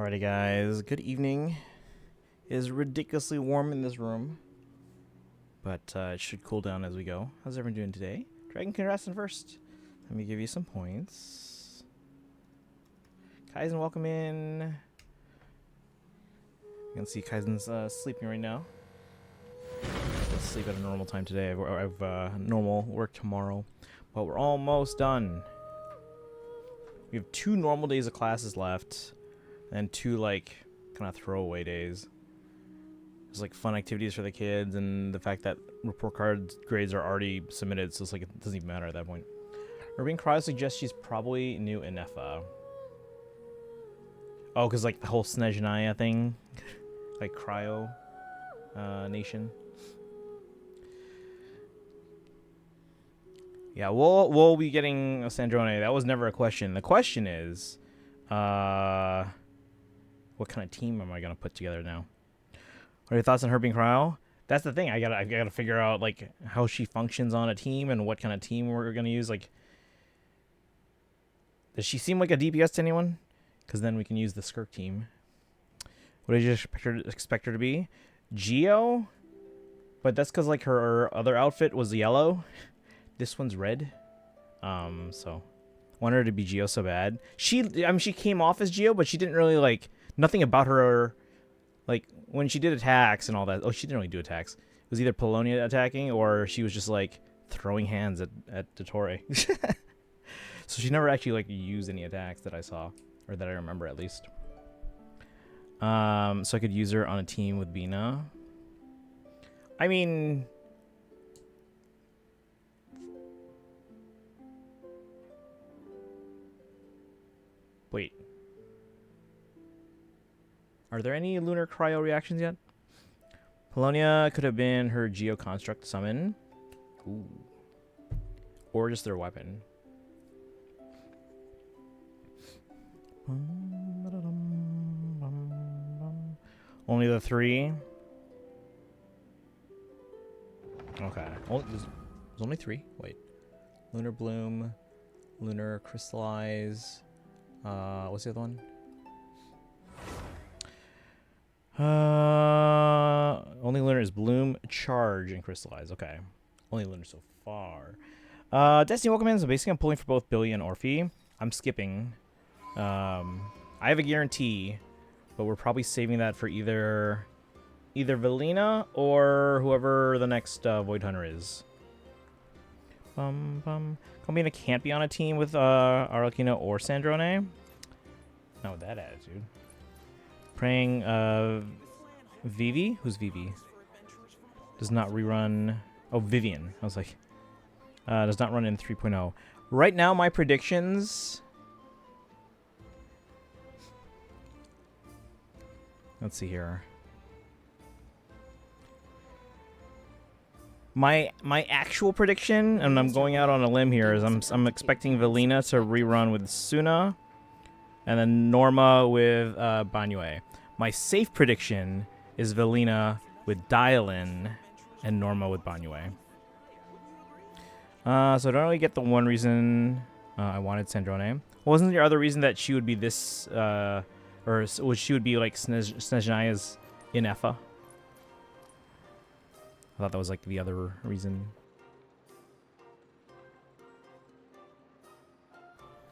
Alrighty, guys. Good evening. It is ridiculously warm in this room, but it should cool down as we go. How's everyone doing today? Dragon Congrasson first. Let me give you some points. Kaizen, welcome in. You can see Kaizen's sleeping right now. He'll sleep at a normal time today. I've normal work tomorrow, but we're almost done. We have 2 normal days of classes left, and 2 like kind of throwaway days. There's like fun activities for the kids, and the fact that report card grades are already submitted, so it's like it doesn't even matter at that point. Irving Cryo suggests she's probably new in NEFA. Oh, because like the whole Snezhnaya thing, like Cryo Nation. Yeah, we'll be getting a Sandrone. That was never a question. The question is, what kind of team am I gonna put together now? What are your thoughts on her being Cryo? That's the thing. I gotta figure out like how she functions on a team and what kind of team we're gonna use. Like, does she seem like a DPS to anyone? Because then we can use the Skirk team. What did you expect her to be? Geo? But that's because like her other outfit was yellow. This one's red. So wanted her to be Geo so bad. She came off as Geo, but she didn't really like nothing about her. Like when she did attacks and all that. Oh, she didn't really do attacks. It was either Polonia attacking or she was just like throwing hands at Dottore. So she never actually like used any attacks that I saw, or that I remember at least. So I could use her on a team with Bina. I mean, wait. Are there any Lunar Cryo reactions yet? Polonia could have been her Geo Construct summon. Ooh. Or just their weapon. Only the 3? Okay. There's only 3? Wait. Lunar Bloom. Lunar Crystallize. What's the other one? Only Lunar is Bloom, Charge, and Crystallize. Okay. Only Lunar so far. Destiny, welcome in. So basically I'm pulling for both Billy and Orphe. I'm skipping. I have a guarantee, but we're probably saving that for either Velina or whoever the next Void Hunter is. Combina can't be on a team with Arlecchino or Sandrone. Not with that attitude. Praying Vivi? Who's Vivi? Does not rerun. Oh, Vivian. I was like, does not run in 3.0. Right now, my predictions. Let's see here. My actual prediction, and I'm going out on a limb here, is I'm expecting Velina to rerun with Suna, and then Norma with Banyue. My safe prediction is Velina with Dialin and Norma with Banyue. So I don't really get the one reason I wanted Sandrone. Wasn't your other reason that she would be this, or she would be like Snezhnaya's in Effa? I thought that was like the other reason.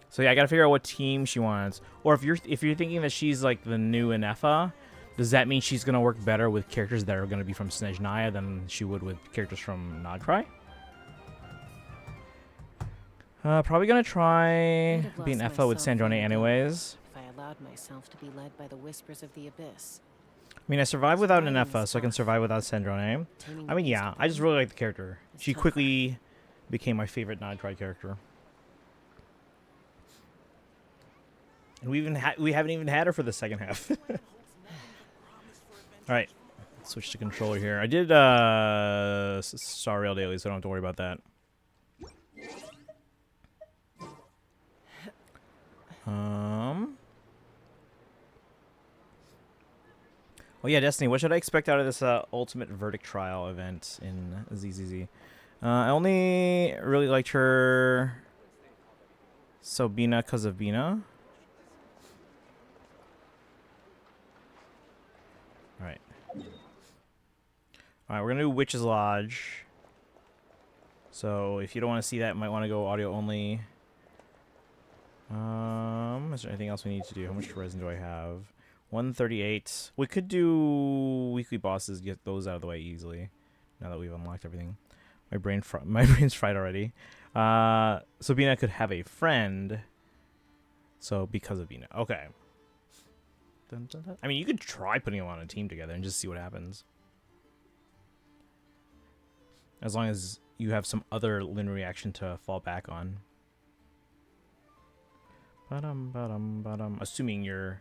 So yeah, I gotta figure out what team she wants. Or if you're thinking that she's like the new Inefa, does that mean she's gonna work better with characters that are gonna be from Snezhnaya than she would with characters from Nodcry? Probably gonna try being Effa with Sandrone anyways. If I allowed myself to be led by the whispers of the abyss. I mean, I survived without an Effa, so I can survive without Sandrone. I mean, yeah, I just really like the character. She quickly became my favorite Nodcry character. And we haven't even had her for the second half. All right, let's switch to controller here. I did Star Rail Daily, so I don't have to worry about that. Oh yeah, Destiny. What should I expect out of this Ultimate Verdict Trial event in ZZZ? I only really liked her Sobina because of Bina. Alright, we're gonna do Witch's Lodge. So if you don't want to see that, you might want to go audio only. Is there anything else we need to do? How much resin do I have? 138. We could do weekly bosses, get those out of the way easily. Now that we've unlocked everything. My brain's fried already. So Bina could have a friend. So because of Bina. Okay. Dun, dun, dun. I mean, you could try putting them on a team together and just see what happens. As long as you have some other linear reaction to fall back on. Assuming you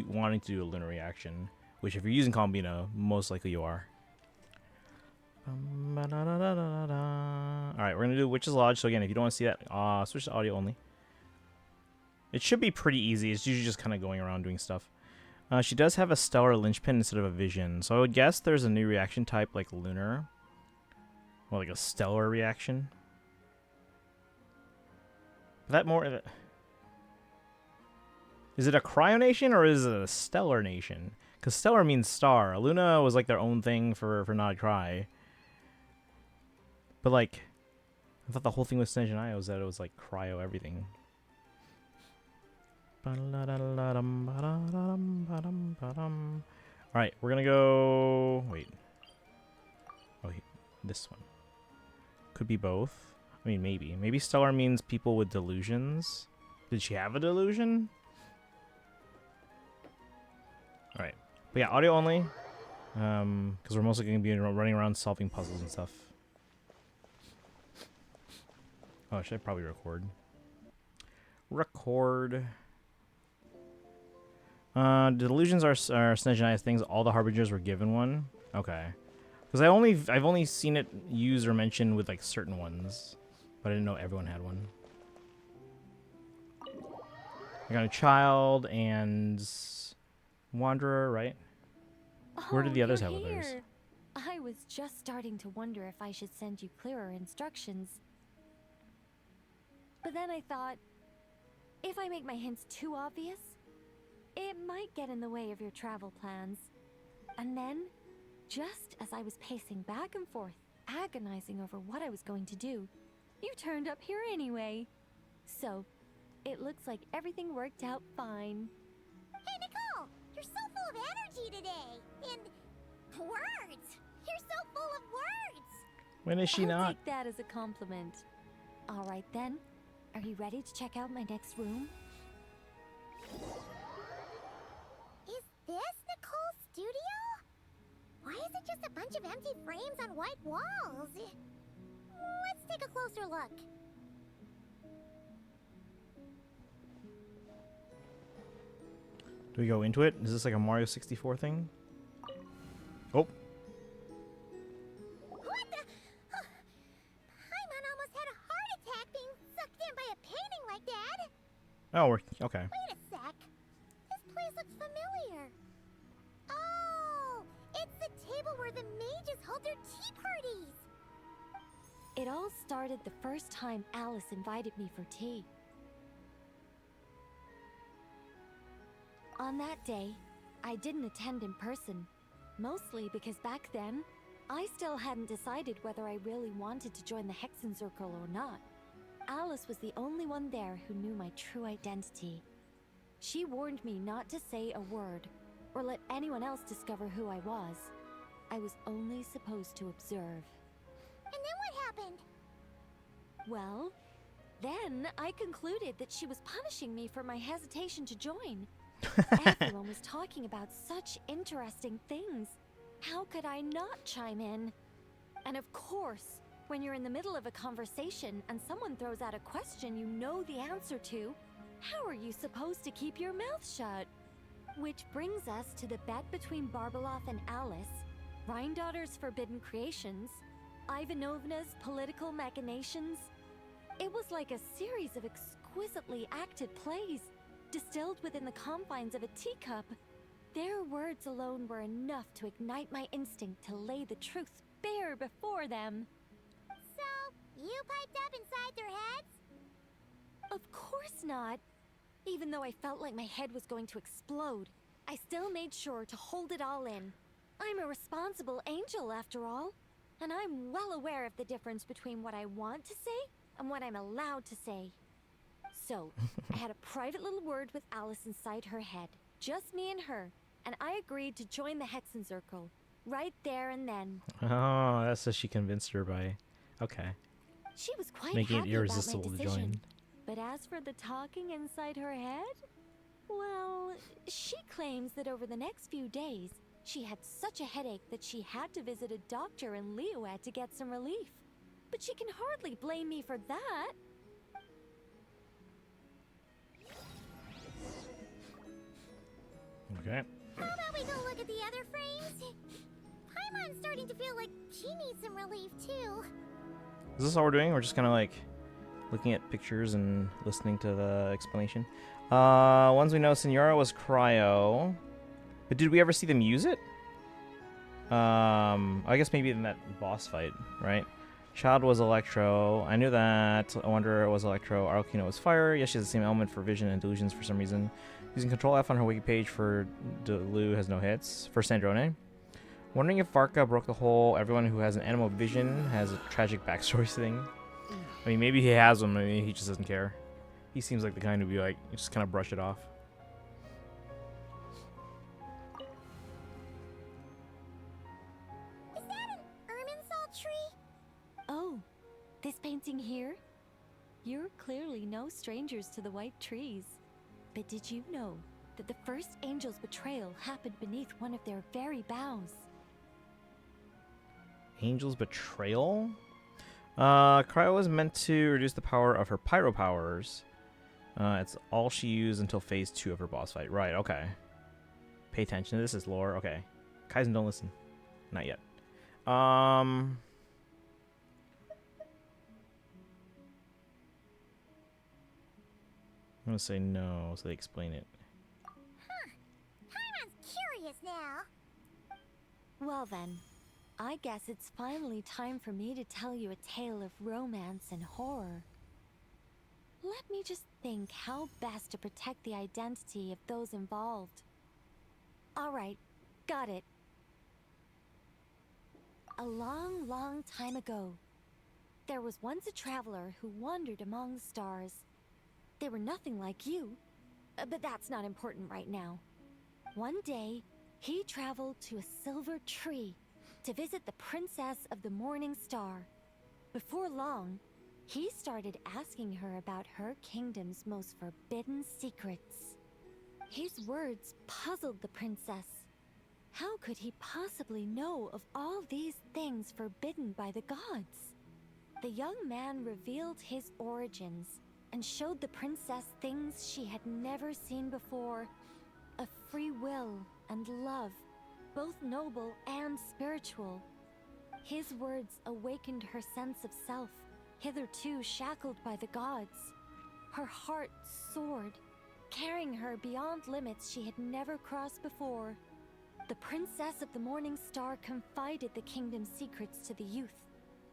wanting to do a linear reaction, which if you're using Combina, most likely you are. Alright, we're gonna do Witch's Lodge. So again, if you don't want to see that, switch to audio only. It should be pretty easy. It's usually just kind of going around doing stuff. She does have a stellar linchpin instead of a vision. So I would guess there's a new reaction type like lunar. Or like a stellar reaction. That more... Is it a cryonation or is it a stellar nation? Because stellar means star. Luna was like their own thing for not cry. But like, I thought the whole thing with Snezhnaya was that it was like cryo everything. Alright, we're gonna go... Wait. Oh, this one. Could be both. I mean, maybe. Maybe stellar means people with delusions. Did she have a delusion? Alright. But yeah, audio only. Because we're mostly going to be running around solving puzzles and stuff. Oh, should I probably record? Record. Delusions are Snezhnaya's things. All the Harbingers were given one. Okay. Because I've only seen it used or mentioned with like certain ones. But I didn't know everyone had one. I got a child and... Wanderer, right? Where did the others have others? I was just starting to wonder if I should send you clearer instructions. But then I thought, if I make my hints too obvious, it might get in the way of your travel plans. And then, just as I was pacing back and forth, agonizing over what I was going to do, you turned up here anyway. So, it looks like everything worked out fine. Hey, Nicole! You're so full of energy today! And words! You're so full of words! When is she I'll not? take that as a compliment. Alright then, are you ready to check out my next room? Is this Nicole's studio? Why is it just a bunch of empty frames on white walls? Let's take a closer look. Do we go into it? Is this like a Mario 64 thing? Oh. What the? Paimon almost had a heart attack being sucked in by a painting like that. Oh, we're... Okay. Wait a sec. This place looks familiar. Oh, it's the table where the mages hold their tea parties. It all started the first time Alice invited me for tea. On that day, I didn't attend in person, mostly because back then, I still hadn't decided whether I really wanted to join the Hexen Circle or not. Alice was the only one there who knew my true identity. She warned me not to say a word, or let anyone else discover who I was. I was only supposed to observe. And then what happened? Well, then I concluded that she was punishing me for my hesitation to join. Everyone was talking about such interesting things. How could I not chime in? And of course, when you're in the middle of a conversation and someone throws out a question you know the answer to, how are you supposed to keep your mouth shut? Which brings us to the bet between Barbeloth and Alice, Rhindaughter's forbidden creations, Ivanovna's political machinations. It was like a series of exquisitely acted plays, distilled within the confines of a teacup. Their words alone were enough to ignite my instinct to lay the truth bare before them. So, you piped up inside their heads? Of course not. Even though I felt like my head was going to explode, I still made sure to hold it all in. I'm a responsible angel after all, and I'm well aware of the difference between what I want to say and what I'm allowed to say. So, I had a private little word with Alice inside her head, just me and her, and I agreed to join the Hexenzirkel, right there and then. Oh, that's so she convinced her by... Okay. She was quite Making it happy about my irresistible to decision. join. But as for the talking inside her head, well, she claims that over the next few days, she had such a headache that she had to visit a doctor in Liyue to get some relief. But she can hardly blame me for that. Okay. How about we go look at the other frames? Paimon's starting to feel like she needs some relief too. Is this all we're doing? We're just kind of like looking at pictures and listening to the explanation. Ones we know, Senora was Cryo. But did we ever see them use it? I guess maybe in that boss fight, right? Child was Electro. I knew that. I wonder it was Electro. Arlecchino was Fire. Yes, she has the same element for vision and delusions for some reason. Using Control F on her wiki page for Delu has no hits. For Sandrone. Wondering if Varka broke the whole everyone who has an animal vision has a tragic backstory thing. I mean, maybe he has them. Maybe he just doesn't care. He seems like the kind who'd be like, just kind of brush it off. Is that an Irminsul tree? Oh, this painting here? You're clearly no strangers to the white trees. But did you know that the first angel's betrayal happened beneath one of their very boughs? Angel's Betrayal? Cryo was meant to reduce the power of her pyro powers. It's all she used until phase 2 of her boss fight. Right, okay. Pay attention to this is lore. Okay. Kaizen, don't listen. Not yet. I'm gonna say no, so they explain it. Paimon's curious now. Well then, I guess it's finally time for me to tell you a tale of romance and horror. Let me just think how best to protect the identity of those involved. Alright, got it. A long, long time ago, there was once a traveler who wandered among the stars. They were nothing like you, but that's not important right now. One day, he traveled to a silver tree to visit the princess of the morning star. Before long, he started asking her about her kingdom's most forbidden secrets. His words puzzled the princess. How could he possibly know of all these things forbidden by the gods? The young man revealed his origins and showed the princess things she had never seen before. A free will and love, both noble and spiritual. His words awakened her sense of self, hitherto shackled by the gods. Her heart soared, carrying her beyond limits she had never crossed before. The princess of the morning star confided the kingdom's secrets to the youth,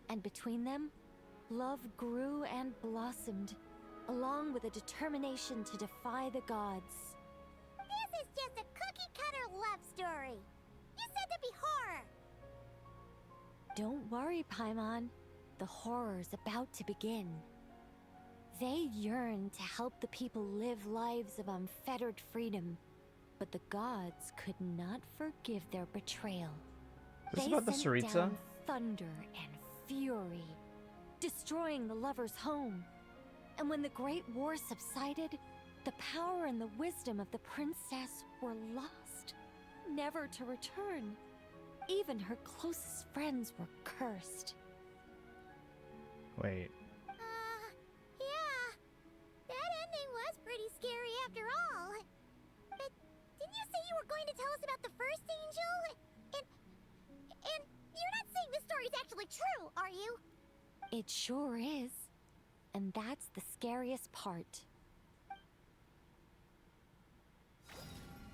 and between them, love grew and blossomed, along with a determination to defy the gods. This is just a cookie-cutter love story. You said there'd be horror. Don't worry, Paimon. The horror's about to begin. They yearn to help the people live lives of unfettered freedom, but the gods could not forgive their betrayal. Is this They about the sent Saritsa? down thunder and fury, destroying the lover's home. And when the Great War subsided, the power and the wisdom of the princess were lost, never to return. Even her closest friends were cursed. Wait. Yeah. That ending was pretty scary after all. But didn't you say you were going to tell us about the first angel? And you're not saying this story's actually true, are you? It sure is. And that's the scariest part.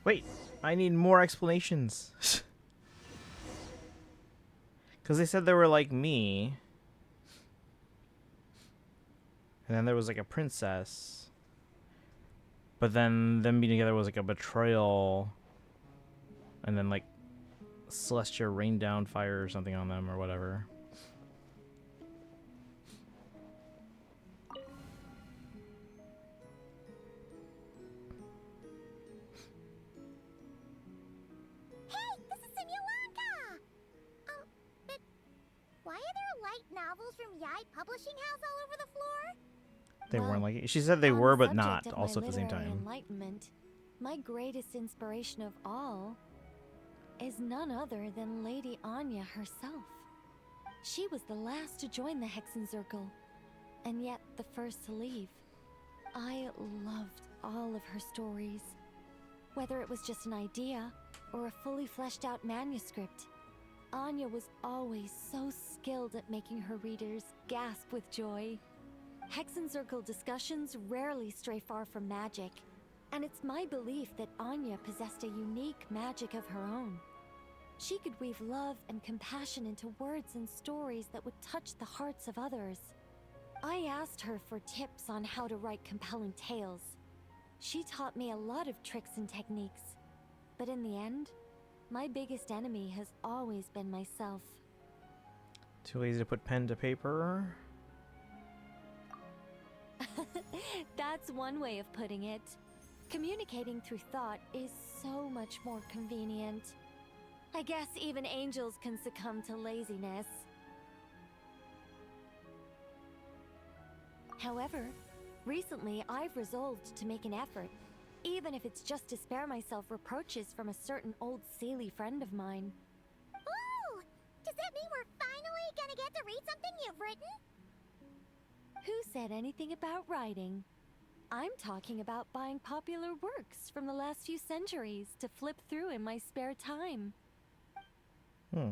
Wait, I need more explanations. Because they said they were like me. And then there was like a princess. But then them being together was like a betrayal. And then like Celestia rained down fire or something on them or whatever. Hey, this is Simulanka! But why are there light novels from Yai Publishing House all over the floor? They Well, weren't like she said they on the were, but subject not of also my at the same literary time. Enlightenment, my greatest inspiration of all is none other than Lady Anya herself. She was the last to join the Hexenzirkel, and yet the first to leave. I loved all of her stories. Whether it was just an idea or a fully fleshed out manuscript, Anya was always so skilled at making her readers gasp with joy. Hexenzirkel discussions rarely stray far from magic, and it's my belief that Anya possessed a unique magic of her own. She could weave love and compassion into words and stories that would touch the hearts of others. I asked her for tips on how to write compelling tales. She taught me a lot of tricks and techniques, but in the end, my biggest enemy has always been myself. Too lazy to put pen to paper. That's one way of putting it. Communicating through thought is so much more convenient. I guess even angels can succumb to laziness. However, recently I've resolved to make an effort, even if it's just to spare myself reproaches from a certain old Seelie friend of mine. Ooh! Does that mean we're finally gonna get to read something you've written? Who said anything about writing? I'm talking about buying popular works from the last few centuries to flip through in my spare time. Hmm.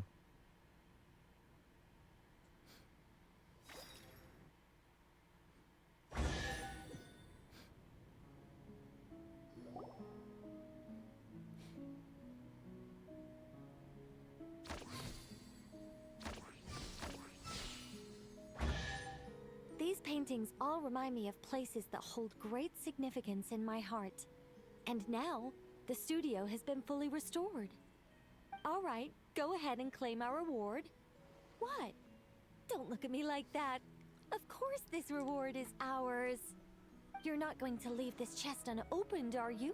These paintings all remind me of places that hold great significance in my heart. And now, the studio has been fully restored. All right, go ahead and claim our reward. What? Don't look at me like that. Of course this reward is ours. You're not going to leave this chest unopened, are you?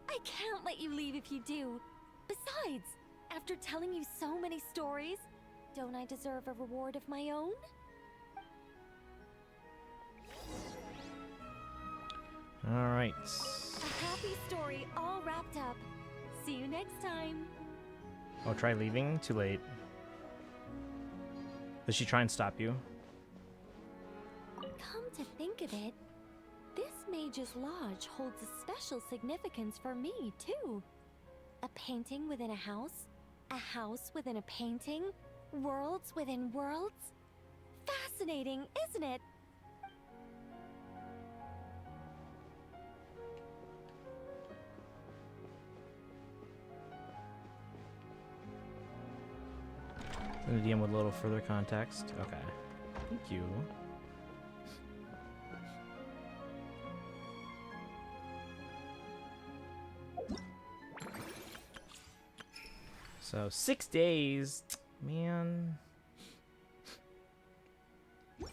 I can't let you leave if you do. Besides, after telling you so many stories, don't I deserve a reward of my own? All right. A happy story all wrapped up. See you next time. Oh, try leaving? Too late. Does she try and stop you? Come to think of it, this Mage's Lodge holds a special significance for me, too. A painting within a house within a painting, worlds within worlds. Fascinating, isn't it? Send a DM with a little further context. Okay. Thank you. So 6 days, man. All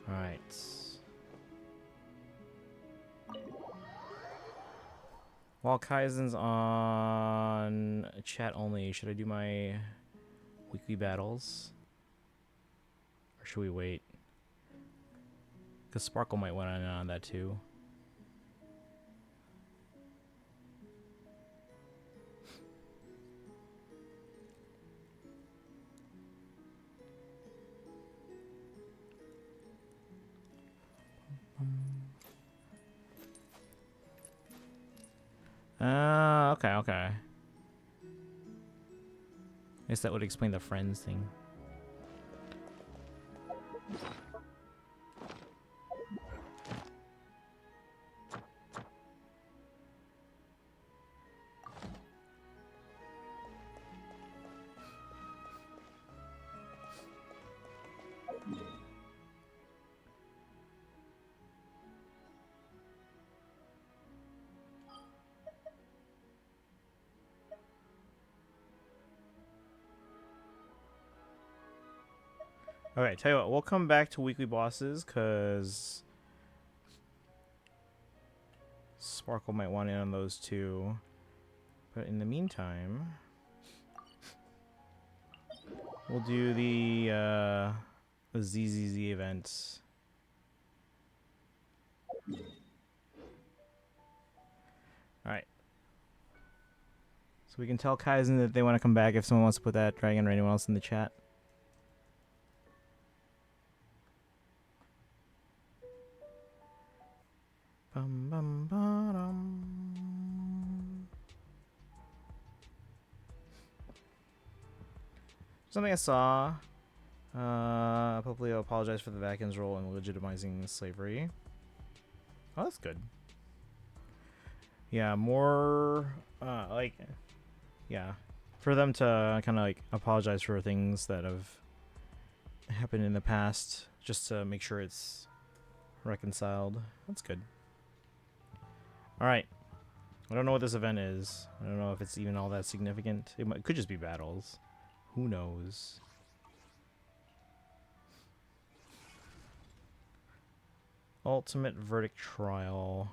right. While Kaizen's on chat only, should I do my weekly battles? Or should we wait? Because Sparkle might want in on that too. Okay. I guess that would explain the friends thing. Okay, tell you what, we'll come back to weekly bosses because Sparkle might want in on those too. But in the meantime, we'll do the ZZZ events. Alright. So we can tell Kaizen that they want to come back if someone wants to put that dragon or anyone else in the chat. Bum, bum, ba-dum. Something I saw. Hopefully I'll apologize for the Vatican's role in legitimizing slavery. Oh, that's good. Yeah, more like, yeah, for them to kind of like apologize for things that have happened in the past, just to make sure it's reconciled. That's good. All right. I don't know what this event is. I don't know if it's even all that significant. It could just be battles. Who knows? Ultimate verdict trial.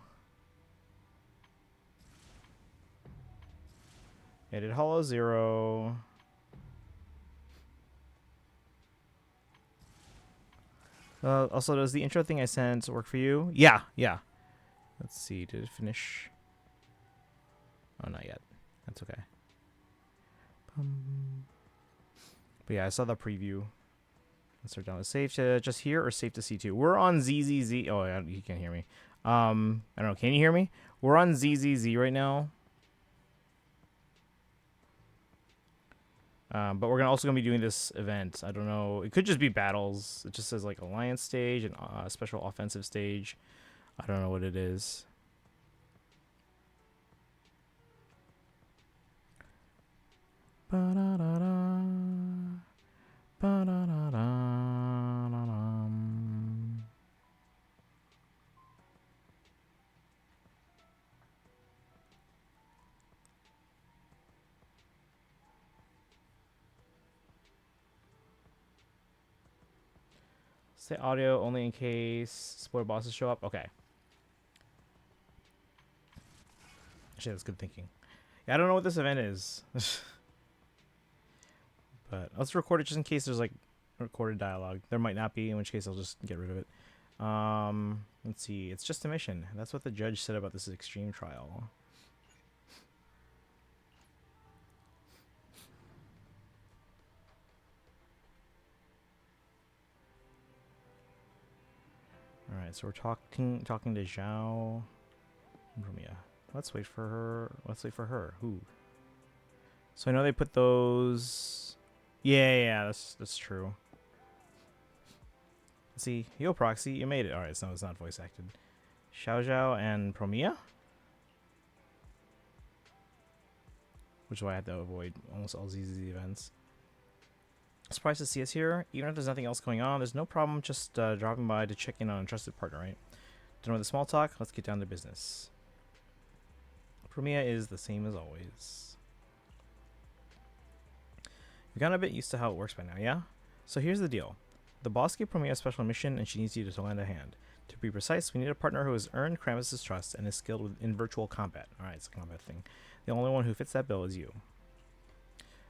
I did Hollow Zero. Also, does the intro thing I sent work for you? Yeah, yeah. Let's see. Did it finish? Oh, not yet. That's okay. But yeah, I saw the preview. Let's start down. Is safe to just hear or safe to see too? We're on ZZZ. Oh, yeah, you can't hear me. I don't know. Can you hear me? We're on ZZZ right now. But we're also gonna be doing this event. I don't know. It could just be battles. It just says like alliance stage and special offensive stage. I don't know what it is. Ba-da-da-da. Ba-da-da-da-da-dum. Say audio only in case spoiler bosses show up. Okay. Actually, that's good thinking. Yeah, I don't know what this event is. But let's record it just in case there's like recorded dialogue. There might not be, in which case I'll just get rid of it. Let's see. It's just a mission. That's what the judge said about this extreme trial. Alright, so we're talking to Zhao. Romia. Let's wait for her. Let's wait for her. Who? So I know they put those. Yeah, that's true. Let's see. Yo, Proxy, you made it. Alright, so it's not voice acted. Xiao Zhao and Promia? Which is why I had to avoid almost all ZZZ events. Surprised to see us here. Even if there's nothing else going on, there's no problem just dropping by to check in on a trusted partner, right? Done with the small talk, let's get down to business. Promia is the same as always. You've gotten a bit used to how it works by now, yeah? So here's the deal. The boss gave Promia a special mission and she needs you to lend a hand. To be precise, we need a partner who has earned Krampus' trust and is skilled in virtual combat. Alright, it's a combat thing. The only one who fits that bill is you.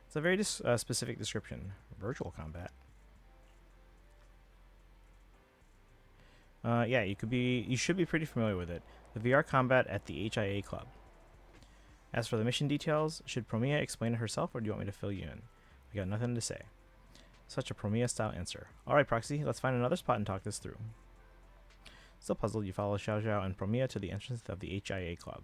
It's a very specific description. Virtual combat. Yeah, you should be pretty familiar with it. The VR combat at the HIA club. As for the mission details, should Promia explain it herself or do you want me to fill you in? We got nothing to say. Such a Promia style answer. Alright, Proxy, let's find another spot and talk this through. Still puzzled, you follow Xiao Zhao and Promia to the entrance of the HIA club.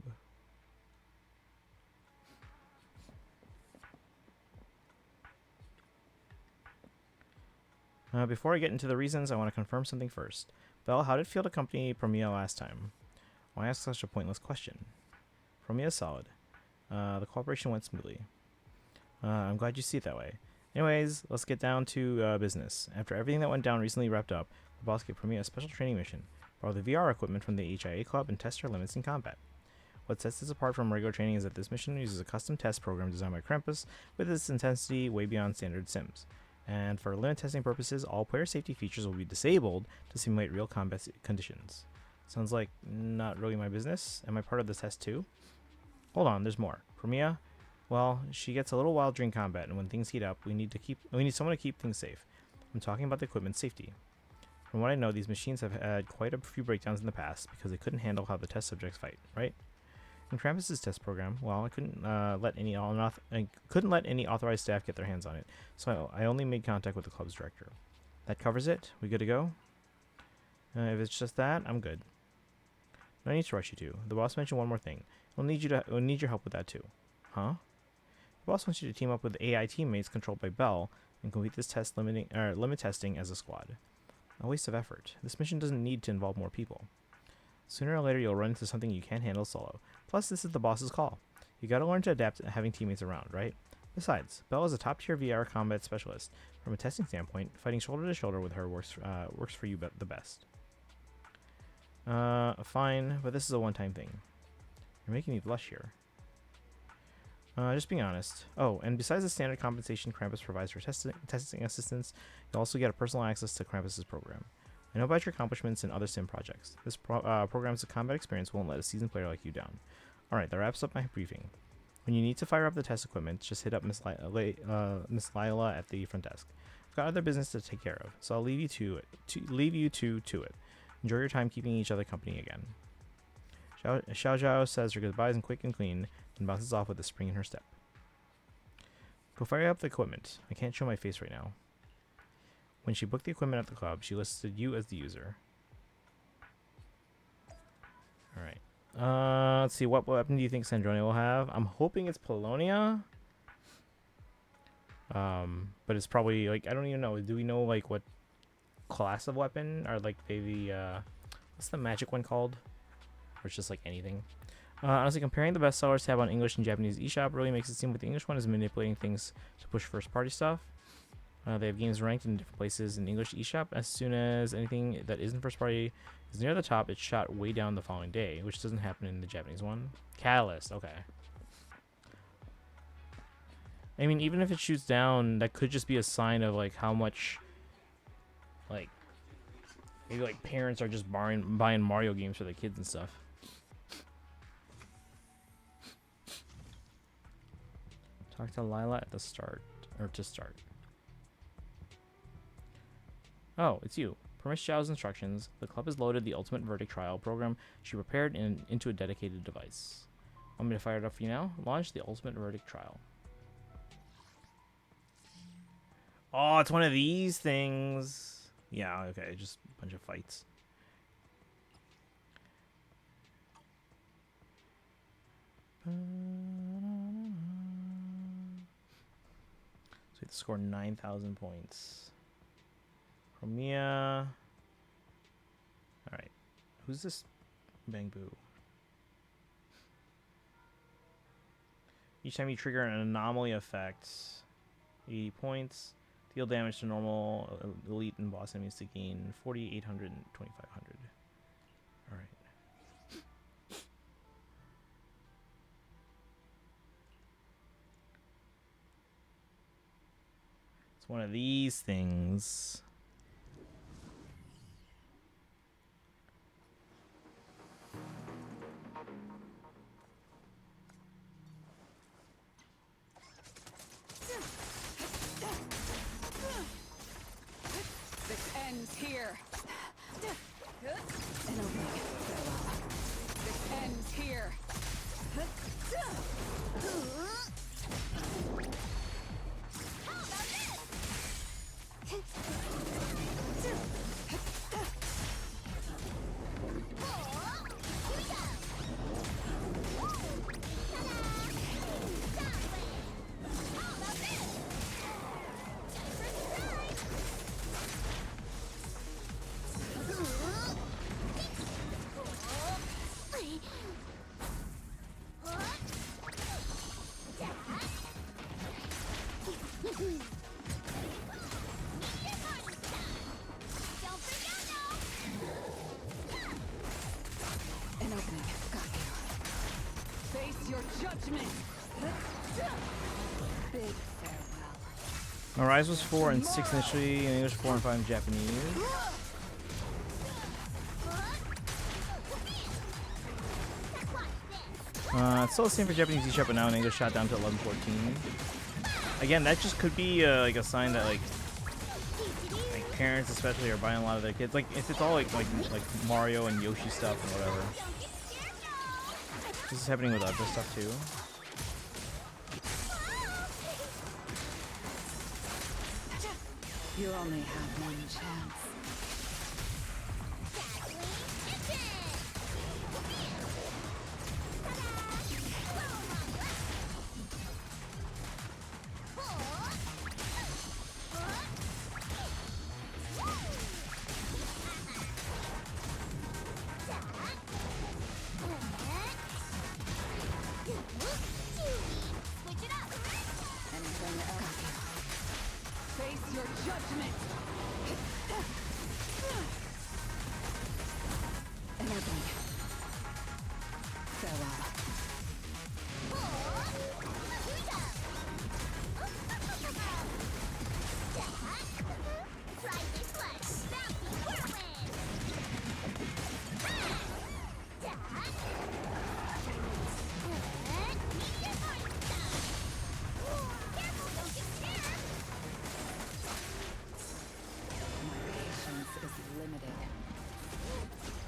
Before I get into the reasons, I want to confirm something first. Belle, how did it feel to accompany Promia last time? Why ask such a pointless question? Promia is solid. The cooperation went smoothly. I'm glad you see it that way. Anyways, let's get down to business. After everything that went down recently wrapped up, the boss gave Promia a special training mission. Borrow the VR equipment from the HIA club and test her limits in combat. What sets this apart from regular training is that this mission uses a custom test program designed by Krampus with its intensity way beyond standard sims. And for limit testing purposes, all player safety features will be disabled to simulate real combat conditions. Sounds like not really my business. Am I part of the test too? Hold on, there's more. For Mia, well, she gets a little wild during combat, and when things heat up, we need someone to keep things safe. I'm talking about the equipment safety. From what I know, these machines have had quite a few breakdowns in the past because they couldn't handle how the test subjects fight, right? In Krampus's test program, well, I couldn't let any authorized staff get their hands on it, so I only made contact with the club's director. That covers it. We good to go? If it's just that, I'm good. No need to rush you two. The boss mentioned one more thing. We'll need your help with that too. Huh? The boss wants you to team up with AI teammates controlled by Bell and complete this test limit testing as a squad. A waste of effort. This mission doesn't need to involve more people. Sooner or later, you'll run into something you can't handle solo. Plus, this is the boss's call. You gotta learn to adapt to having teammates around, right? Besides, Belle is a top-tier VR combat specialist. From a testing standpoint, fighting shoulder to shoulder with her works for you the best. Fine, but this is a one-time thing. You're making me blush here. Just being honest. Oh, and besides the standard compensation Krampus provides for testing assistance, you'll also get a personal access to Krampus's program. I know about your accomplishments in other sim projects. This program's combat experience won't let a seasoned player like you down. Alright, that wraps up my briefing. When you need to fire up the test equipment, just hit up Miss Lila at the front desk. I've got other business to take care of, so I'll leave you to it. Enjoy your time keeping each other company again. Xiao Zhao says her goodbyes and quick and clean, and bounces off with a spring in her step. Go fire up the equipment. I can't show my face right now. When she booked the equipment at the club, she listed you as the user. Alright. Let's see, what weapon do you think Sandrone will have? I'm hoping it's Polonia. But it's probably, like, I don't even know. Do we know, like, what class of weapon? Or, like, maybe, what's the magic one called? Or it's just, like, anything. Honestly, comparing the bestsellers tab on English and Japanese eShop really makes it seem like the English one is manipulating things to push first-party stuff. They have games ranked in different places in English eShop. As soon as anything that isn't first party is near the top, it's shot way down the following day, which doesn't happen in the Japanese one. Catalyst, okay. I mean, even if it shoots down, that could just be a sign of like how much, like, maybe like parents are just buying Mario games for their kids and stuff. Talk to Lila at the start, or to start. Oh, it's you. Per Miss Zhao's instructions, the club has loaded the Ultimate Verdict Trial program she prepared into a dedicated device. Want me to fire it up for you now? Launch the Ultimate Verdict Trial. Oh, it's one of these things. Yeah, okay, just a bunch of fights. So we have to score 9,000 points. Mia. Alright. Who's this Bang Boo? Each time you trigger an anomaly effect, 80 points. Deal damage to normal, elite, and boss enemies to gain 4,800 and 2,500. Alright. It's one of these things. Here. An opening. Farewell. This ends here. How about this? Here we go. How about this? An opening. Got you. Face your judgment. Big farewell. My Rise was 4 and 6 initially, in English 4 and 5 in Japanese. It's still the same for Japanese eShop, but now in English shot down to 11.14. Again, that just could be like a sign that like parents especially are buying a lot of their kids. Like if it's all like Mario and Yoshi stuff and whatever. This is happening with other stuff too. You only have one chance. Anything else? Face your judgment. Enabling. Farewell.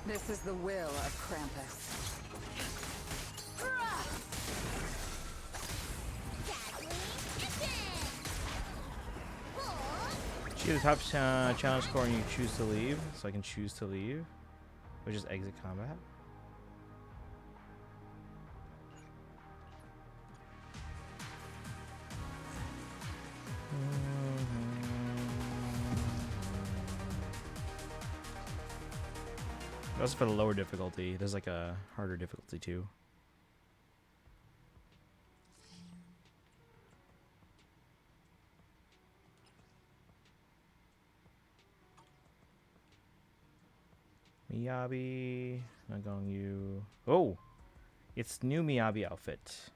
This is the will of Krampus. Choose top challenge score and you choose to leave. So I can choose to leave. Or just exit combat. That's for the lower difficulty. There's like a harder difficulty too. Miyabi, Nagongyu. Oh, it's new Miyabi outfit.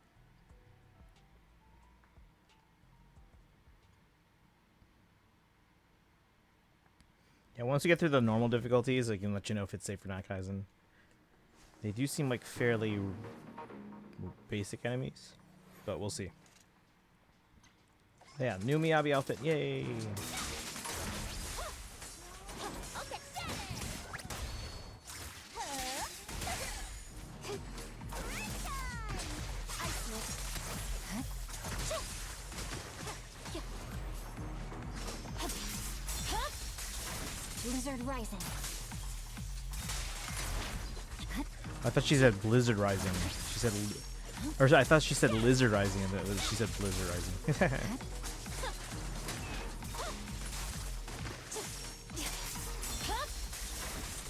Yeah, once you get through the normal difficulties, I can let you know if it's safe or not, Kaizen. They do seem like fairly basic enemies, but we'll see. Yeah, new Miyabi outfit, yay! Blizzard Rising. I thought she said Blizzard Rising. She said, or I thought she said Lizard Rising, and she said Blizzard Rising.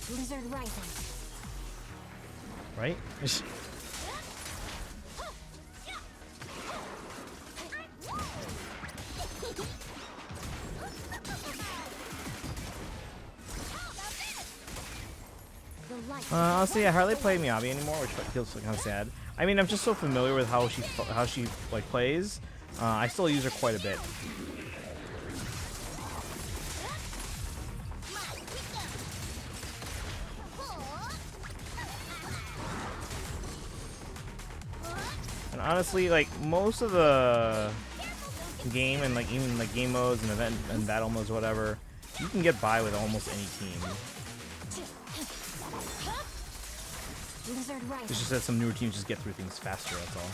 Blizzard Rising. Right? Honestly, I hardly play Miyabi anymore, which feels kind of sad. I mean, I'm just so familiar with how she like plays. I still use her quite a bit. And honestly, like most of the game and like even like game modes and event and battle modes, whatever, you can get by with almost any team. It's just that some newer teams just get through things faster, that's all.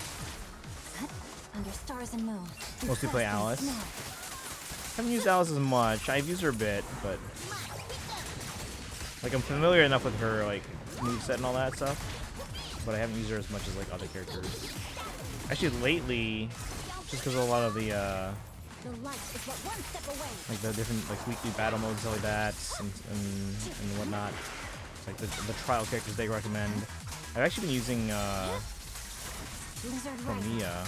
Under stars and moon. Mostly play Alice. I haven't used Alice as much. I've used her a bit, but like I'm familiar enough with her like moveset and all that stuff. But I haven't used her as much as like other characters. Actually lately, just because of a lot of the like the different like weekly battle modes and stuff like that and whatnot. Like the trial characters they recommend. I've actually been using Chromiya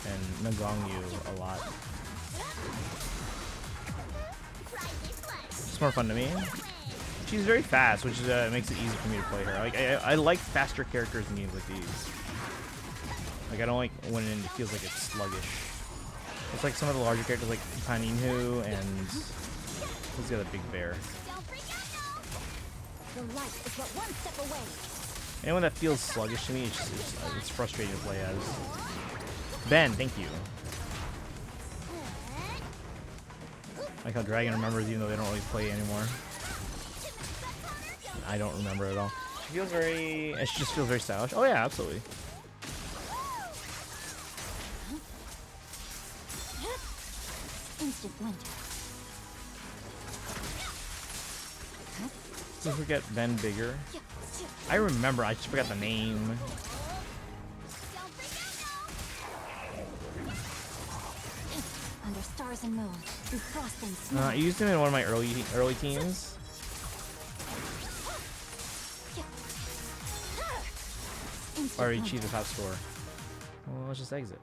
and Nagongyu a lot. It's more fun to me. She's very fast, which makes it easy for me to play her. Like I like faster characters in games like these. Like I don't like when it feels like it's sluggish. It's like some of the larger characters like Paninhu and who's the other big bear? Don't freak out, no! The light is but one step away. Anyone that feels sluggish to me, it's frustrating to play as. Ben, thank you. Like how Dragon remembers even though they don't really play anymore. I don't remember at all. She feels very... She just feels very stylish. Oh yeah, absolutely. Instant wonder. Did we get Ben bigger? I remember, I just forgot the name. Under stars and moon, through frost and snow. I used him in one of my early teams. I already achieved the top score. Well, let's just exit.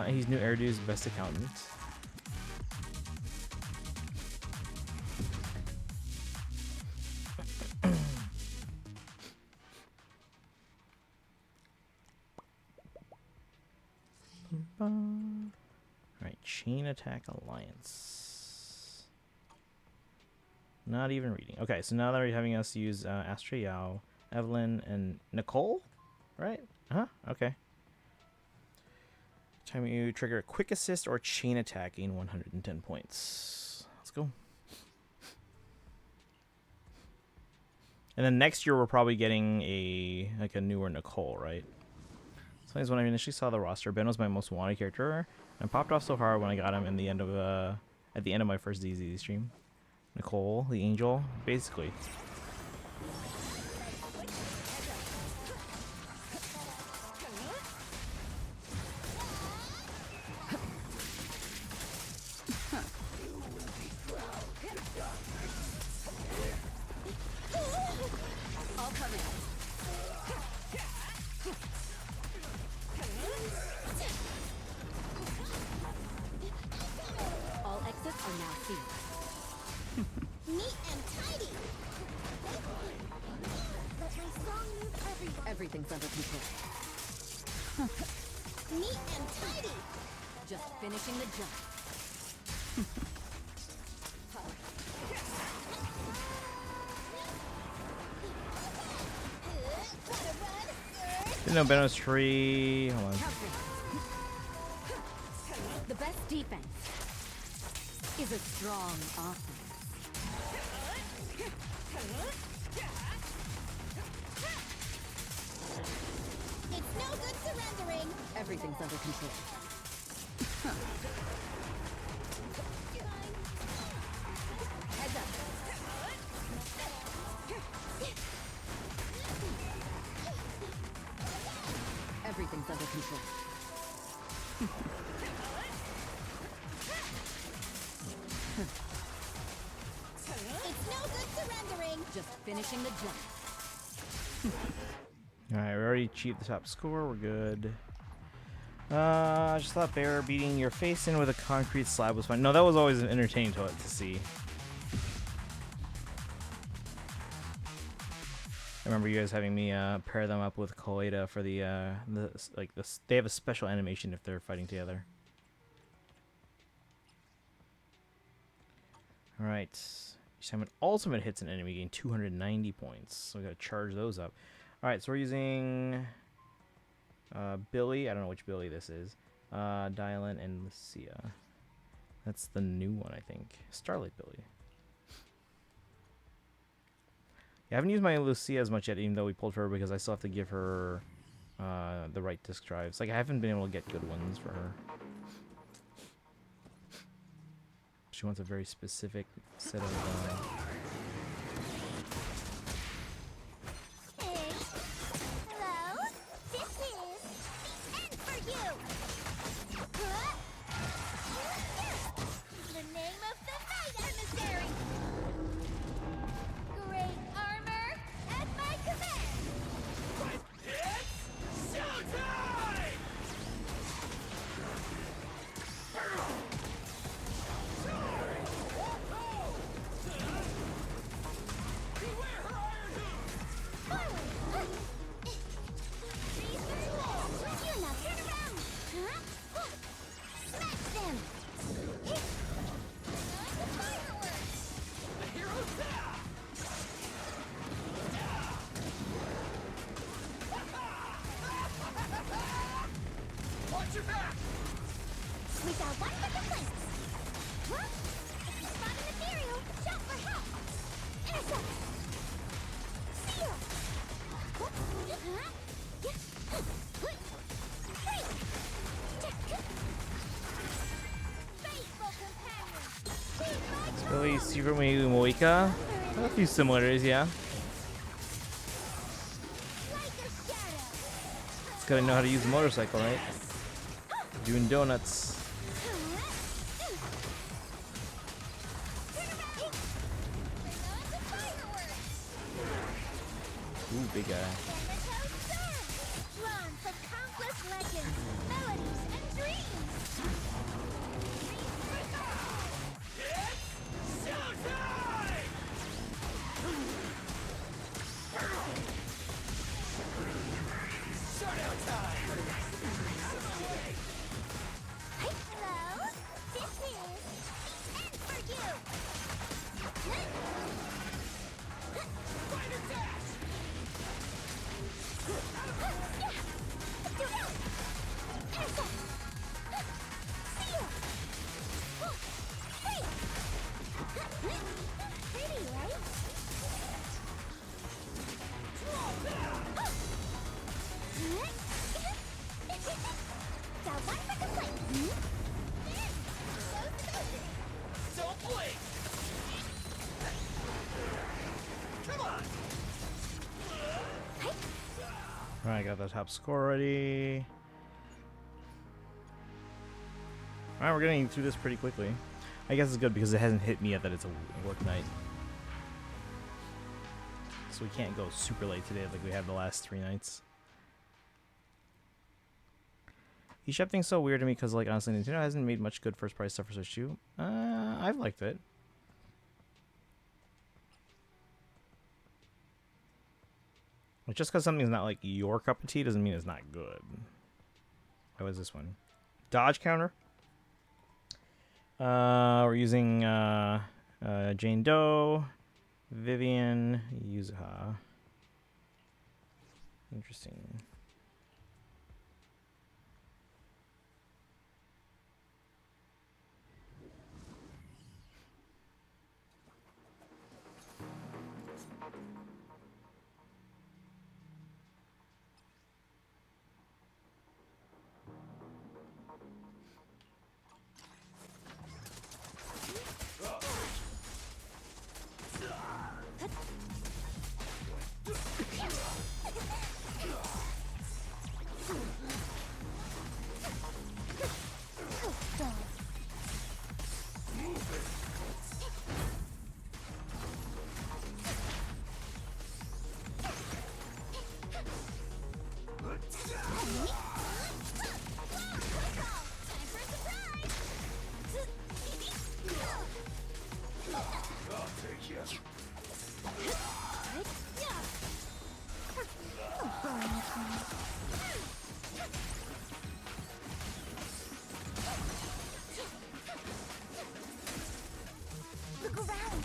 He's new Eridu's best accountant. Alright, Chain Attack Alliance. Not even reading. Okay, so now they're having us use Astra Yao, Evelyn, and Nicole? Right? Huh? Okay. Time you trigger a quick assist or chain attack, gain 110 points. Let's go. And then next year we're probably getting a newer Nicole, right? So when I initially saw the roster, Ben was my most wanted character, and popped off so hard when I got him in the end of at the end of my first ZZZ stream. Nicole, the angel, basically. All exits are now sealed. Neat and tidy. Let my song move everyone. Everything's under control. Neat and tidy. Just finishing the job. Didn't know Ben was free. Hold on. The best defense is a strong offense. It's no good surrendering. Everything's under control. Heads up. Everything's under control. It's no good surrendering. Just finishing the job. Alright, we already achieved the top score. We're good. I just thought Bear beating your face in with a concrete slab was fun. No, that was always entertaining to see. I remember you guys having me pair them up with Koeda for they have a special animation if they're fighting together. Alright. Each time an ultimate hits an enemy, gain 290 points. So we gotta charge those up. Alright, so we're using Billy. I don't know which Billy this is. Dylan and Lucia. That's the new one, I think. Starlight Billy. Yeah, I haven't used my Lucia as much yet, even though we pulled for her, because I still have to give her the right disk drives. Like, I haven't been able to get good ones for her. She wants a very specific set of... Hey. Hello? This is the end for you. Huh? The name of the fight, emissary. Great armor at my command. Billy, Super Mario Moika. A few similarities, yeah. It's gotta know how to use a motorcycle, right? Doing donuts. Ooh, big guy. Drawn from countless legends, melodies, and dreams. Hello, this is the end for you. Pretty, right? Got one for complaint. Don't blink! Come on! Alright, got the top score already. Alright, we're getting through this pretty quickly. I guess it's good because it hasn't hit me yet that it's a work night. So we can't go super late today like we have the last 3 nights. eShop thing's so weird to me because, like, honestly, Nintendo hasn't made much good first price stuff for Switch 2. I've liked it. Like, just because something's not, like, your cup of tea doesn't mean it's not good. What was this one? Dodge counter. We're using Jane Doe, Vivian, Yuzuha. Interesting. Look around.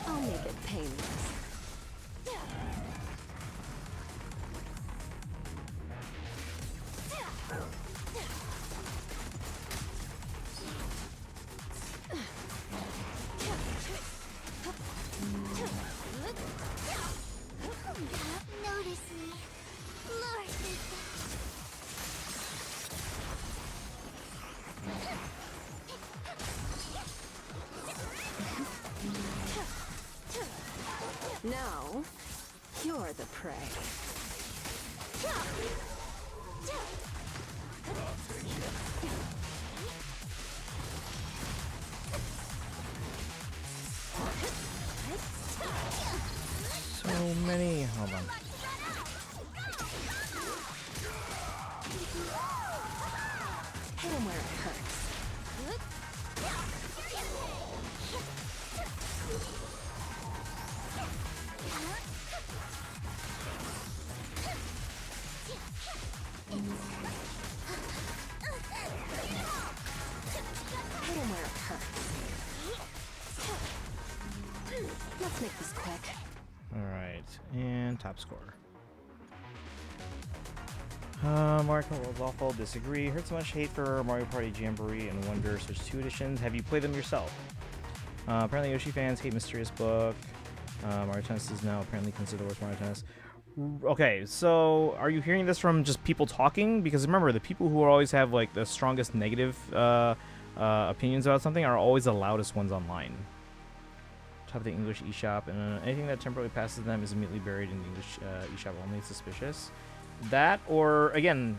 I'll make it painless. Notice me. Lord, Now, you're the prey. So many. Hold on. Hit him where it hurts. Hit him where it hurts. Let's make this quick. Alright, and top score. Mario Kart World's awful. Disagree. Heard so much hate for Mario Party Jamboree and Wonder Switch 2 editions. Have you played them yourself? Apparently Yoshi fans hate Mysterious Book. Mario Tennis is now apparently considered the worst Mario Tennis. Okay, so are you hearing this from just people talking? Because remember, the people who always have like the strongest negative opinions about something are always the loudest ones online. Top of the English eShop, and anything that temporarily passes them is immediately buried in the English eShop only. Suspicious. That, or again,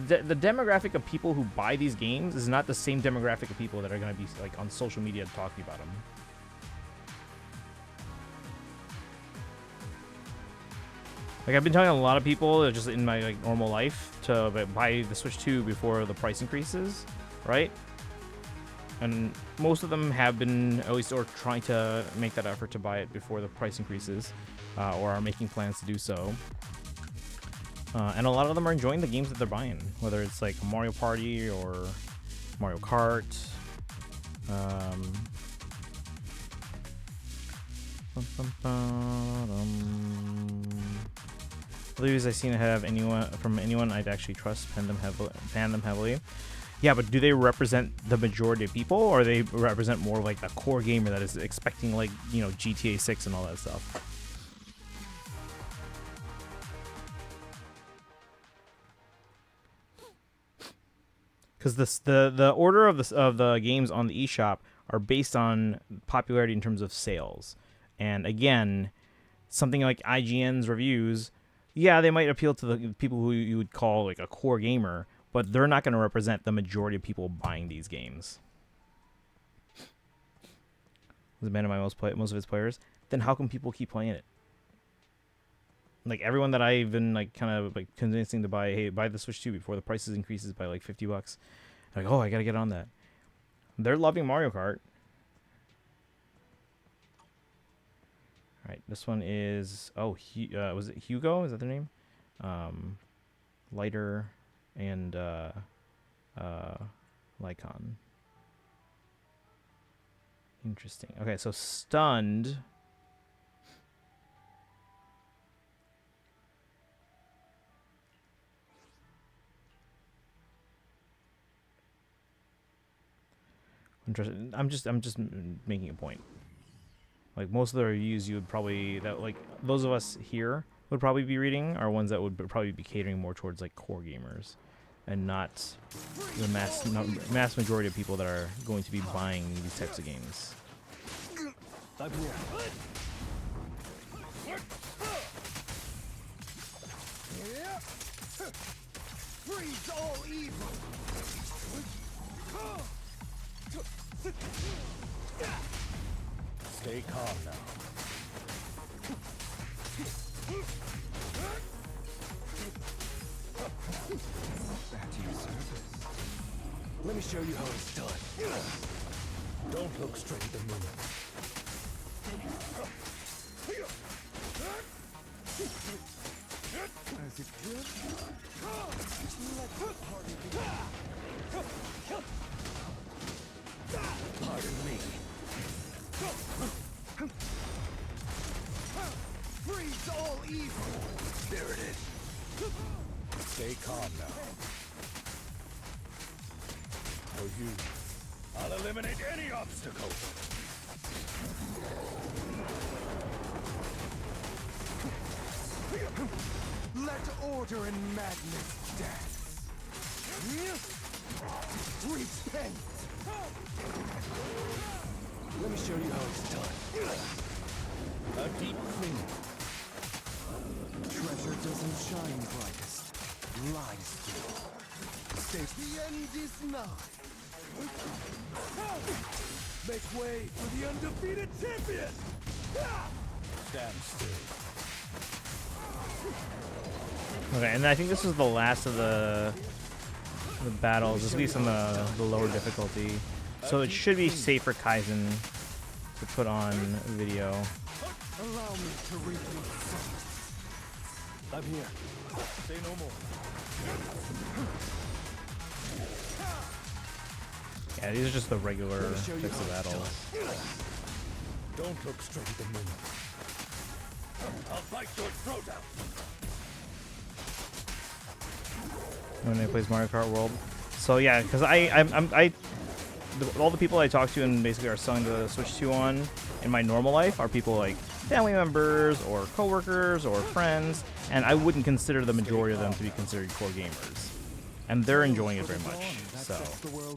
the demographic of people who buy these games is not the same demographic of people that are going to be like on social media talking about them. Like, I've been telling a lot of people just in my like normal life to buy the Switch 2 before the price increases, right? And most of them have been, at least, or trying to make that effort to buy it before the price increases, or are making plans to do so. And a lot of them are enjoying the games that they're buying, whether it's like Mario Party or Mario Kart. Reviews I've seen have anyone I'd actually trust fan them heavily. Yeah, but do they represent the majority of people, or they represent more like a core gamer that is expecting, like, you know, GTA 6 and all that stuff? Because the order of the games on the eShop are based on popularity in terms of sales, and again, something like IGN's reviews, yeah, they might appeal to the people who you would call like a core gamer, but they're not going to represent the majority of people buying these games. Was abandoned by most of its players. Then how come people keep playing it? Like, everyone that I've been like kind of like convincing to buy, hey, buy the Switch 2 before the prices increases by like $50. Like, oh, I gotta get on that. They're loving Mario Kart. All right, this one is, oh, was it Hugo? Is that their name? Lighter and Lycon. Interesting. Okay, so Stunned. Interesting. I'm just making a point. Like, most of the reviews you would probably, that like those of us here would probably be reading are ones that would probably be catering more towards like core gamers, and not the mass majority of people that are going to be buying these types of games. Freeze all evil. Stay calm now. Back to your service. Let me show you how it's done. Don't look straight at the moon. As it good? Let the party begin. Pardon me. Freeze all evil! There it is. Stay calm now. For you, I'll eliminate any obstacle. Let order and madness dance. Repent! Let me show you how it's done. A deep cleaning. Treasure doesn't shine brightest. Lies do. The end is nigh. Make way for the undefeated champion! Stand still. Okay, and I think this is the last of the battles, at least on the lower difficulty. So it should be safe for Kaizen to put on video. Allow me to reap your sins. I'm here. Say no more. Yeah, these are just the regular types of battles. Don't look straight at the moon. I'll bite your throat out. When he plays Mario Kart World. So yeah, because all the people I talk to and basically are selling the Switch 2 on in my normal life are people like family members or coworkers or friends, and I wouldn't consider the majority of them to be considered core gamers. And they're enjoying it very much. So,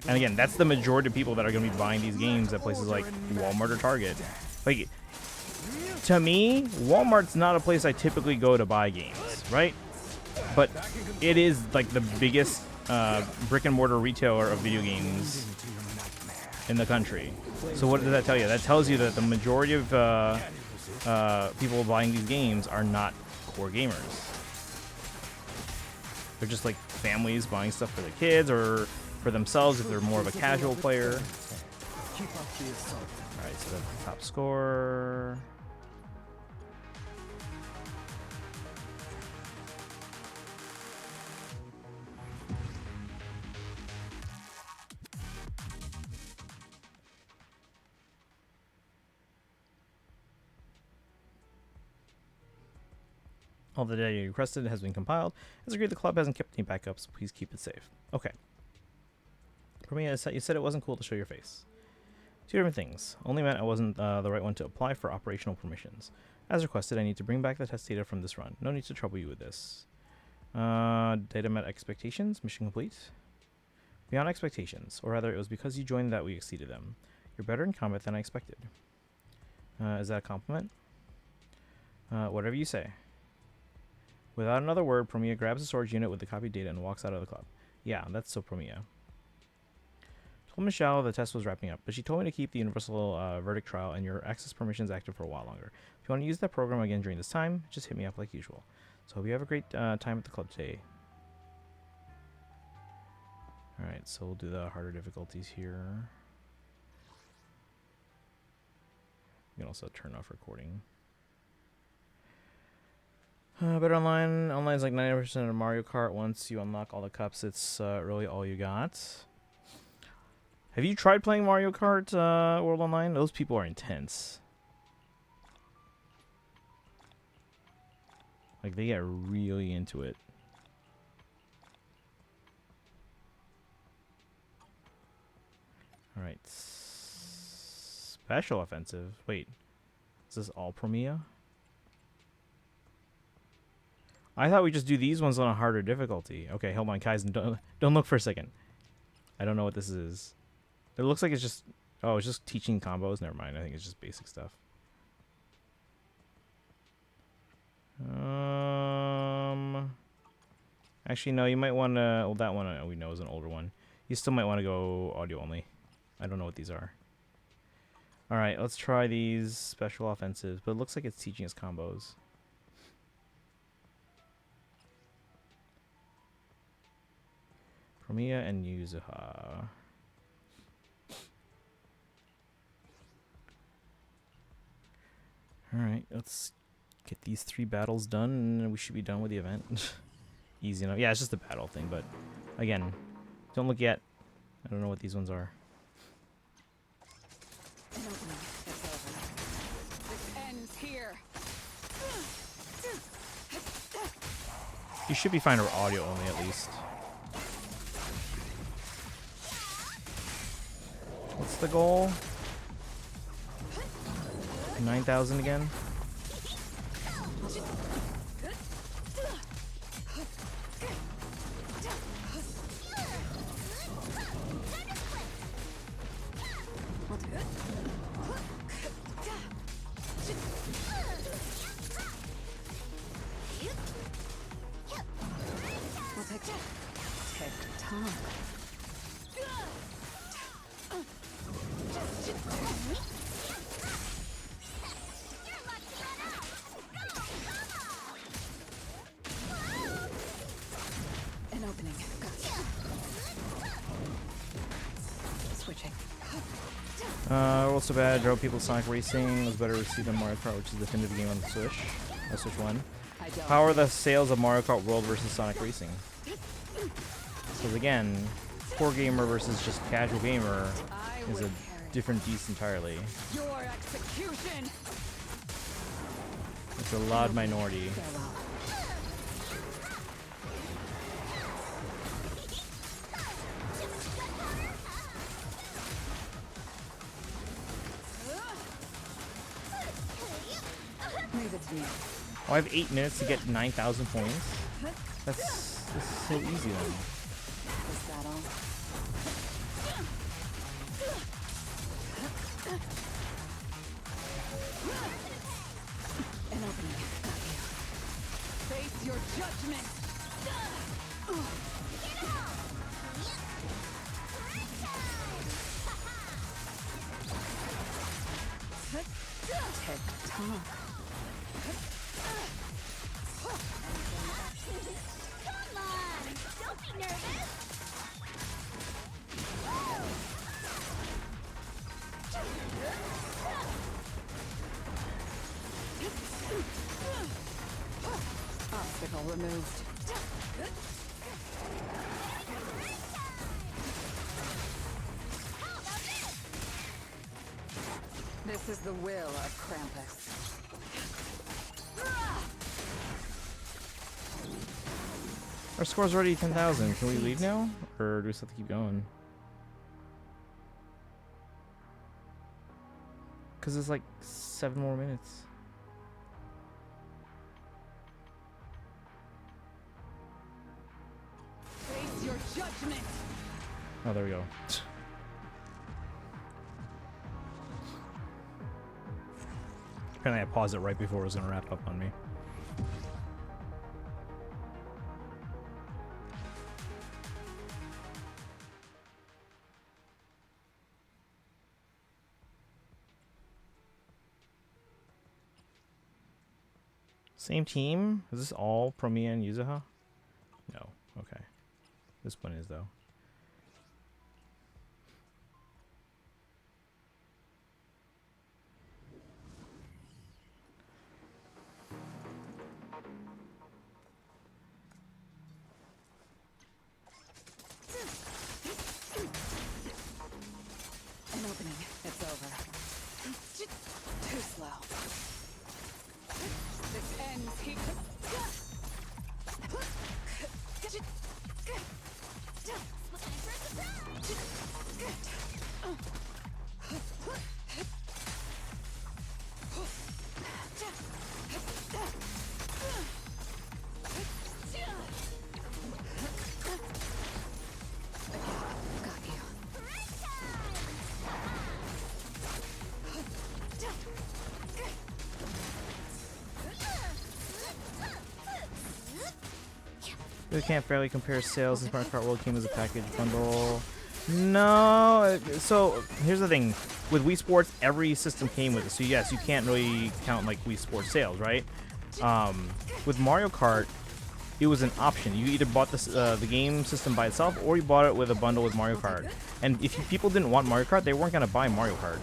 and again, that's the majority of people that are going to be buying these games at places like Walmart or Target. Like, to me, Walmart's not a place I typically go to buy games, right? But it is like the biggest brick and mortar retailer of video games in the country. So what does that tell you? That tells you that the majority of people buying these games are not core gamers. They're just like families buying stuff for their kids or for themselves if they're more of a casual player. Alright, so that's the top score. All the data you requested has been compiled. As agreed, the club hasn't kept any backups. Please keep it safe. Okay. For me, you said it wasn't cool to show your face. Two different things. Only meant I wasn't the right one to apply for operational permissions. As requested, I need to bring back the test data from this run. No need to trouble you with this. Data met expectations. Mission complete. Beyond expectations. Or rather, it was because you joined that we exceeded them. You're better in combat than I expected. Is that a compliment? Whatever you say. Without another word, Promia grabs the storage unit with the copied data and walks out of the club. Yeah, that's so Promia. Told Michelle the test was wrapping up, but she told me to keep the universal verdict trial and your access permissions active for a while longer. If you want to use that program again during this time, just hit me up like usual. So hope you have a great time at the club today. Alright, so we'll do the harder difficulties here. You can also turn off recording. Better online. Online is like 90% of Mario Kart. Once you unlock all the cups, it's really all you got. Have you tried playing Mario Kart World Online? Those people are intense. Like, they get really into it. Alright. Special offensive. Wait. Is this all Promia? I thought we just do these ones on a harder difficulty. Okay, hold on, Kaizen. Don't look for a second. I don't know what this is. It looks like it's just... Oh, it's just teaching combos. Never mind. I think it's just basic stuff. Actually, no. You might want to... Well, that one we know is an older one. You still might want to go audio only. I don't know what these are. Alright, let's try these special offensives. But it looks like it's teaching us combos. Promia and Yuzuha. Alright, let's get these 3 battles done and we should be done with the event. Easy enough. Yeah, it's just a battle thing, but again, don't look yet. I don't know what these ones are. This ends here. You should be fine for audio only at least. What's the goal? 9,000 again? Also bad. Drove people Sonic Racing was better received than Mario Kart, which is the definitive game on the Switch. Switch 1. How are the sales of Mario Kart World versus Sonic Racing? Because again, core gamer versus just casual gamer is a different beast entirely. Your execution. It's a loud minority. it's me. Oh, I have 8 minutes to get 9,000 points. That's so easy then. Is that all? An opening. Got you. Face your judgment. Tick tock. Come on! Don't be nervous! Obstacle removed. This is the will of Krampus. Our score's already 10,000. Can we leave now? Or do we still have to keep going? Because it's like 7 more minutes. Face your judgment. Oh, there we go. Apparently I paused it right before it was going to wrap up on me. Same team? Is this all Promiya and Yuzuha? No. Okay. This one is, though. An opening. It's over. Too slow. This ends here. Got you. We can't fairly compare sales since Mario Kart World came as a package bundle. No, so here's the thing. With Wii Sports, every system came with it. So yes, you can't really count like Wii Sports sales, right? With Mario Kart, it was an option. You either bought this, the game system by itself, or you bought it with a bundle with Mario Kart. And if people didn't want Mario Kart, they weren't gonna buy Mario Kart.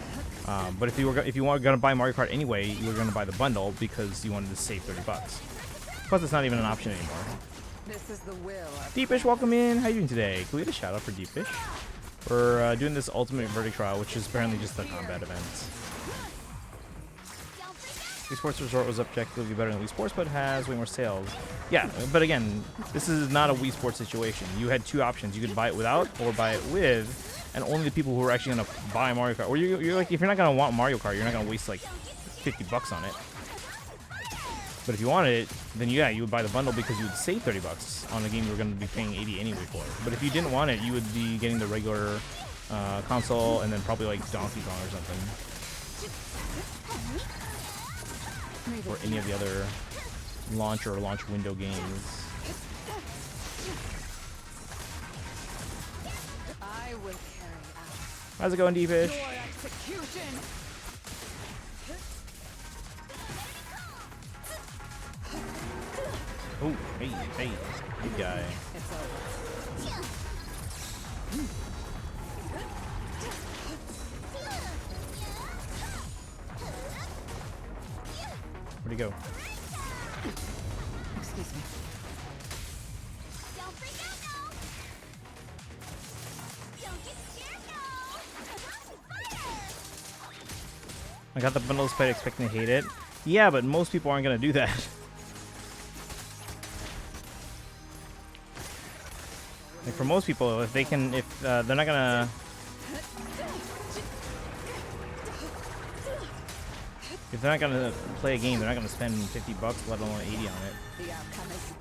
But if you were gonna buy Mario Kart anyway, you were gonna buy the bundle because you wanted to save $30. Plus, it's not even an option anymore. This is the will of Deepish, welcome in. How you doing today? Can we get a shout out for Deepish? We're doing this Ultimate Verdict Trial, which is apparently just the combat events. Wii Sports Resort was objectively better than Wii Sports, but has way more sales. Yeah, but again, this is not a Wii Sports situation. You had two options. You could buy it without or buy it with, and only the people who are actually going to buy Mario Kart. Or you're like, if you're not going to want Mario Kart, you're not going to waste like $50 on it. But if you wanted it, then yeah, you would buy the bundle because you would save $30 on a game you were going to be paying $80 anyway for. But if you didn't want it, you would be getting the regular console and then probably like Donkey Kong or something. Or any of the other launch or launch window games. I will carry out How's it going, Deepish? your execution. Oh, hey, good guy. It's over. Where'd he go? Excuse me. Don't freak out now! Don't get scared now! Fire! I got the bundle despite expecting to hate it. Yeah, but most people aren't gonna do that. Like for most people, if they can, if they're not gonna. If they're not gonna play a game, they're not gonna spend $50, let alone 80 on it. The outcome is...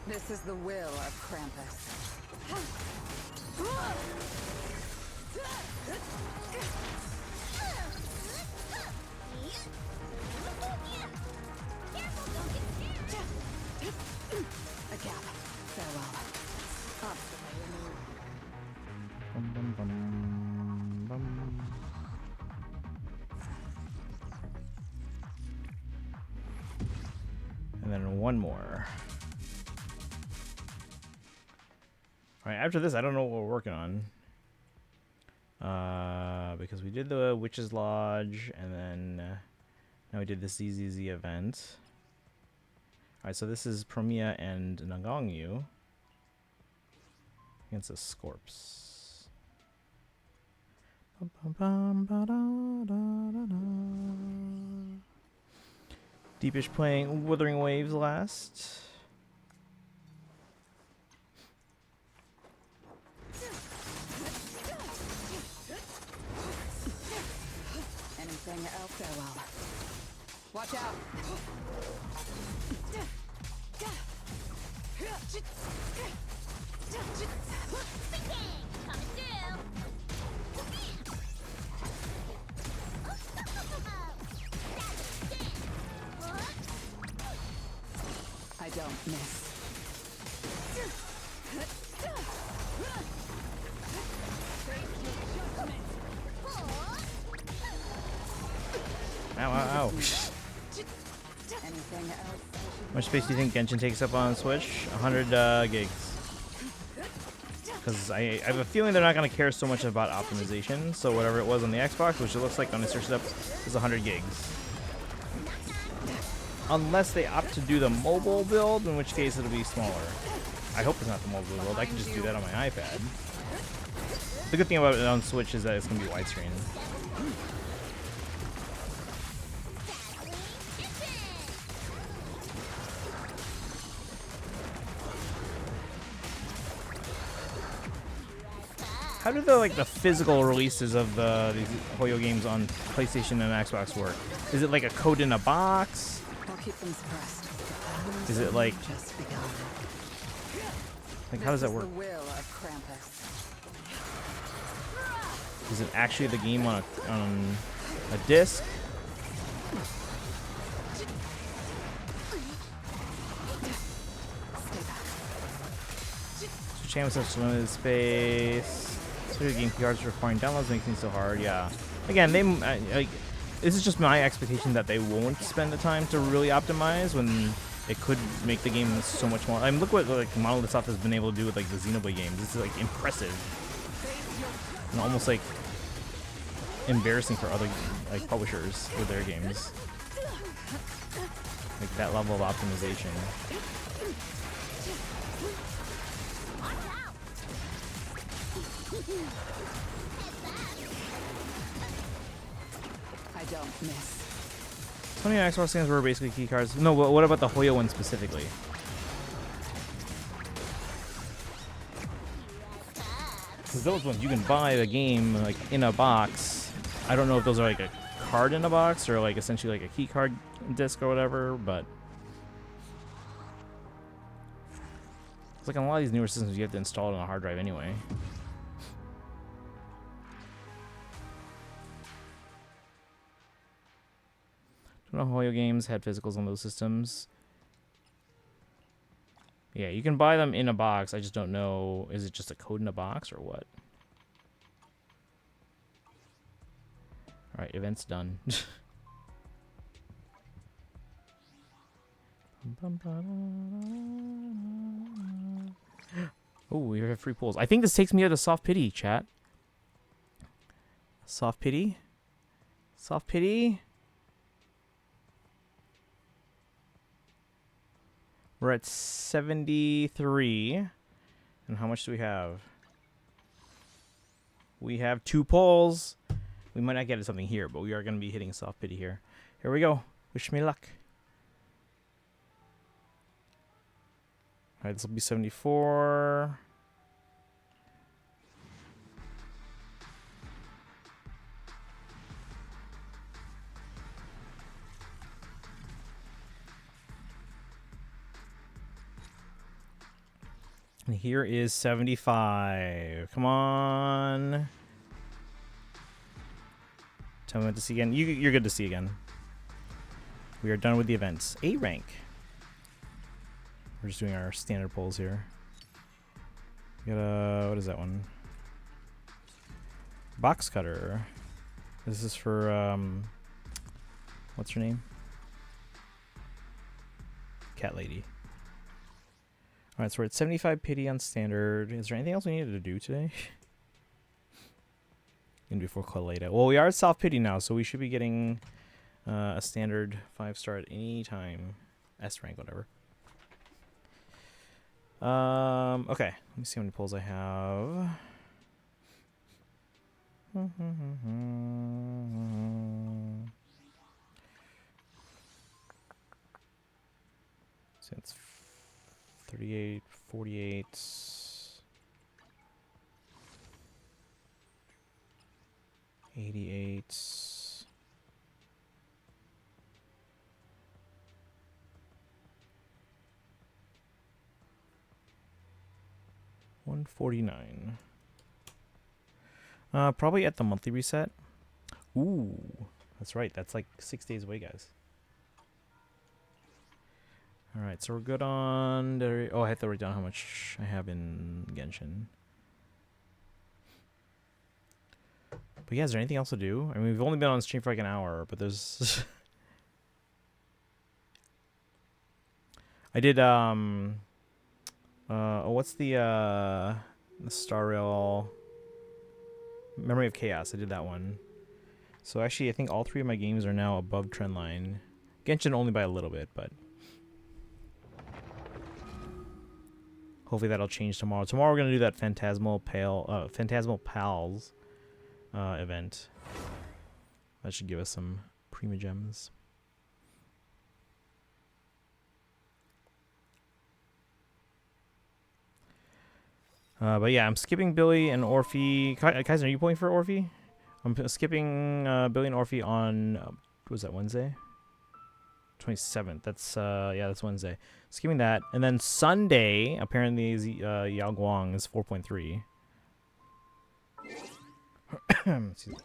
This is the will of Krampus. A gap. Farewell. Obstacle removed. Bum, bum, bum, bum. And then one more. Alright, after this, I don't know what we're working on. Because we did the Witch's Lodge, and then now we did the ZZZ event. Alright, so this is Promia and Nagongyu against the Scorps. Bum, bum, bum, ba, da, da, da, da. Deepish playing Wuthering Waves last. Anything else? Farewell. Watch out. Coming through. I don't miss. Ow, ow, ow. Anything else? How much space do you think Genshin takes up on Switch? 100 gigs. Because I have a feeling they're not going to care so much about optimization. So whatever it was on the Xbox, which it looks like when I searched it up, is 100 gigs. Unless they opt to do the mobile build, in which case it'll be smaller. I hope it's not the mobile build. I can just do that on my iPad. The good thing about it on Switch is that it's going to be widescreen. How do the physical releases of these Hoyo games on PlayStation and Xbox work? Is it like a code in a box? I'll keep them suppressed. Is it like Just begun. how does that work? The will of Krampus. Is it actually the game on a disc? So channels have limited space. So game cards requiring downloads makes things so hard. Yeah. Again, this is just my expectation that they won't spend the time to really optimize when it could make the game so much more. I mean, look what Monolith Soft has been able to do with the Xenoblade games. This is impressive and almost embarrassing for other publishers with their games. That level of optimization. I don't miss. How many Xbox games were basically key cards? No, what about the Hoyo one specifically? Because those ones you can buy the game in a box. I don't know if those are a card in a box or essentially a key card disc or whatever, but it's on a lot of these newer systems you have to install it on a hard drive anyway. I don't know if Hoyo games had physicals on those systems. Yeah, you can buy them in a box. I just don't know. Is it just a code in a box or what? Alright, event's done. Oh, we have free pulls. I think this takes me out of soft pity, chat. Soft pity? Soft pity? We're at 73. And how much do we have? We have 2 pulls. We might not get something here, but we are going to be hitting soft pity here. Here we go. Wish me luck. Alright, this will be 74. And here is 75. Come on. Tell me what to see again. You're good to see again. We are done with the events. A rank. We're just doing our standard polls here. We got a, what is that one? Box cutter. This is for what's her name? Cat lady. Alright, so we're at 75 pity on standard. Is there anything else we needed to do today? And before Colada. Well, we are at soft pity now, so we should be getting a standard 5-star at any time. S rank, whatever. Okay. Let me see how many polls I have. So it's 38, 48. 88. $149. Probably at the monthly reset. Ooh, that's right. That's like 6 days away, guys. All right, so we're good on. Oh, I have to write down how much I have in Genshin. But yeah, is there anything else to do? I mean, we've only been on stream for like an hour, but there's. I did what's the Star Rail Memory of Chaos? I did that one. So actually, I think all 3 of my games are now above trend line. Genshin only by a little bit, but hopefully that'll change tomorrow. Tomorrow we're gonna do that Phantasmal Pals event. That should give us some Prima Gems. But yeah, I'm skipping Billy and Orphe. Kaiser, are you pulling for Orphe? I'm skipping Billy and Orphe on, what was that, Wednesday? 27th. That's, yeah, that's Wednesday. Skipping that. And then Sunday, apparently, Yao Guang is 4.3. Excuse me.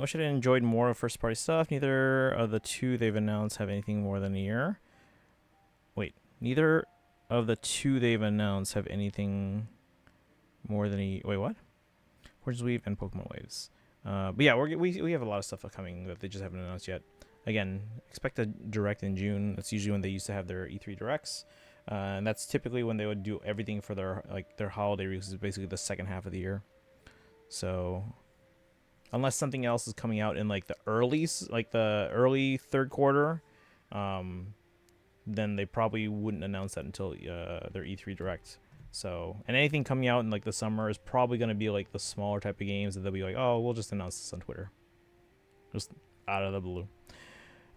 Wish I'd enjoyed more of first party stuff. Neither of the 2 they've announced have anything more than a year. Wait, neither of the 2 they've announced have anything more than a... Wait, what? Fortune's Weave and Pokemon Waves. But yeah, we have a lot of stuff coming that they just haven't announced yet. Again, expect a direct in June. That's usually when they used to have their E3 directs. And that's typically when they would do everything for their holiday releases, basically the second half of the year. So unless something else is coming out in like the early 3rd quarter, then they probably wouldn't announce that until their E3 direct. So, and anything coming out in like the summer is probably going to be like the smaller type of games that they'll be like, oh, we'll just announce this on Twitter, just out of the blue.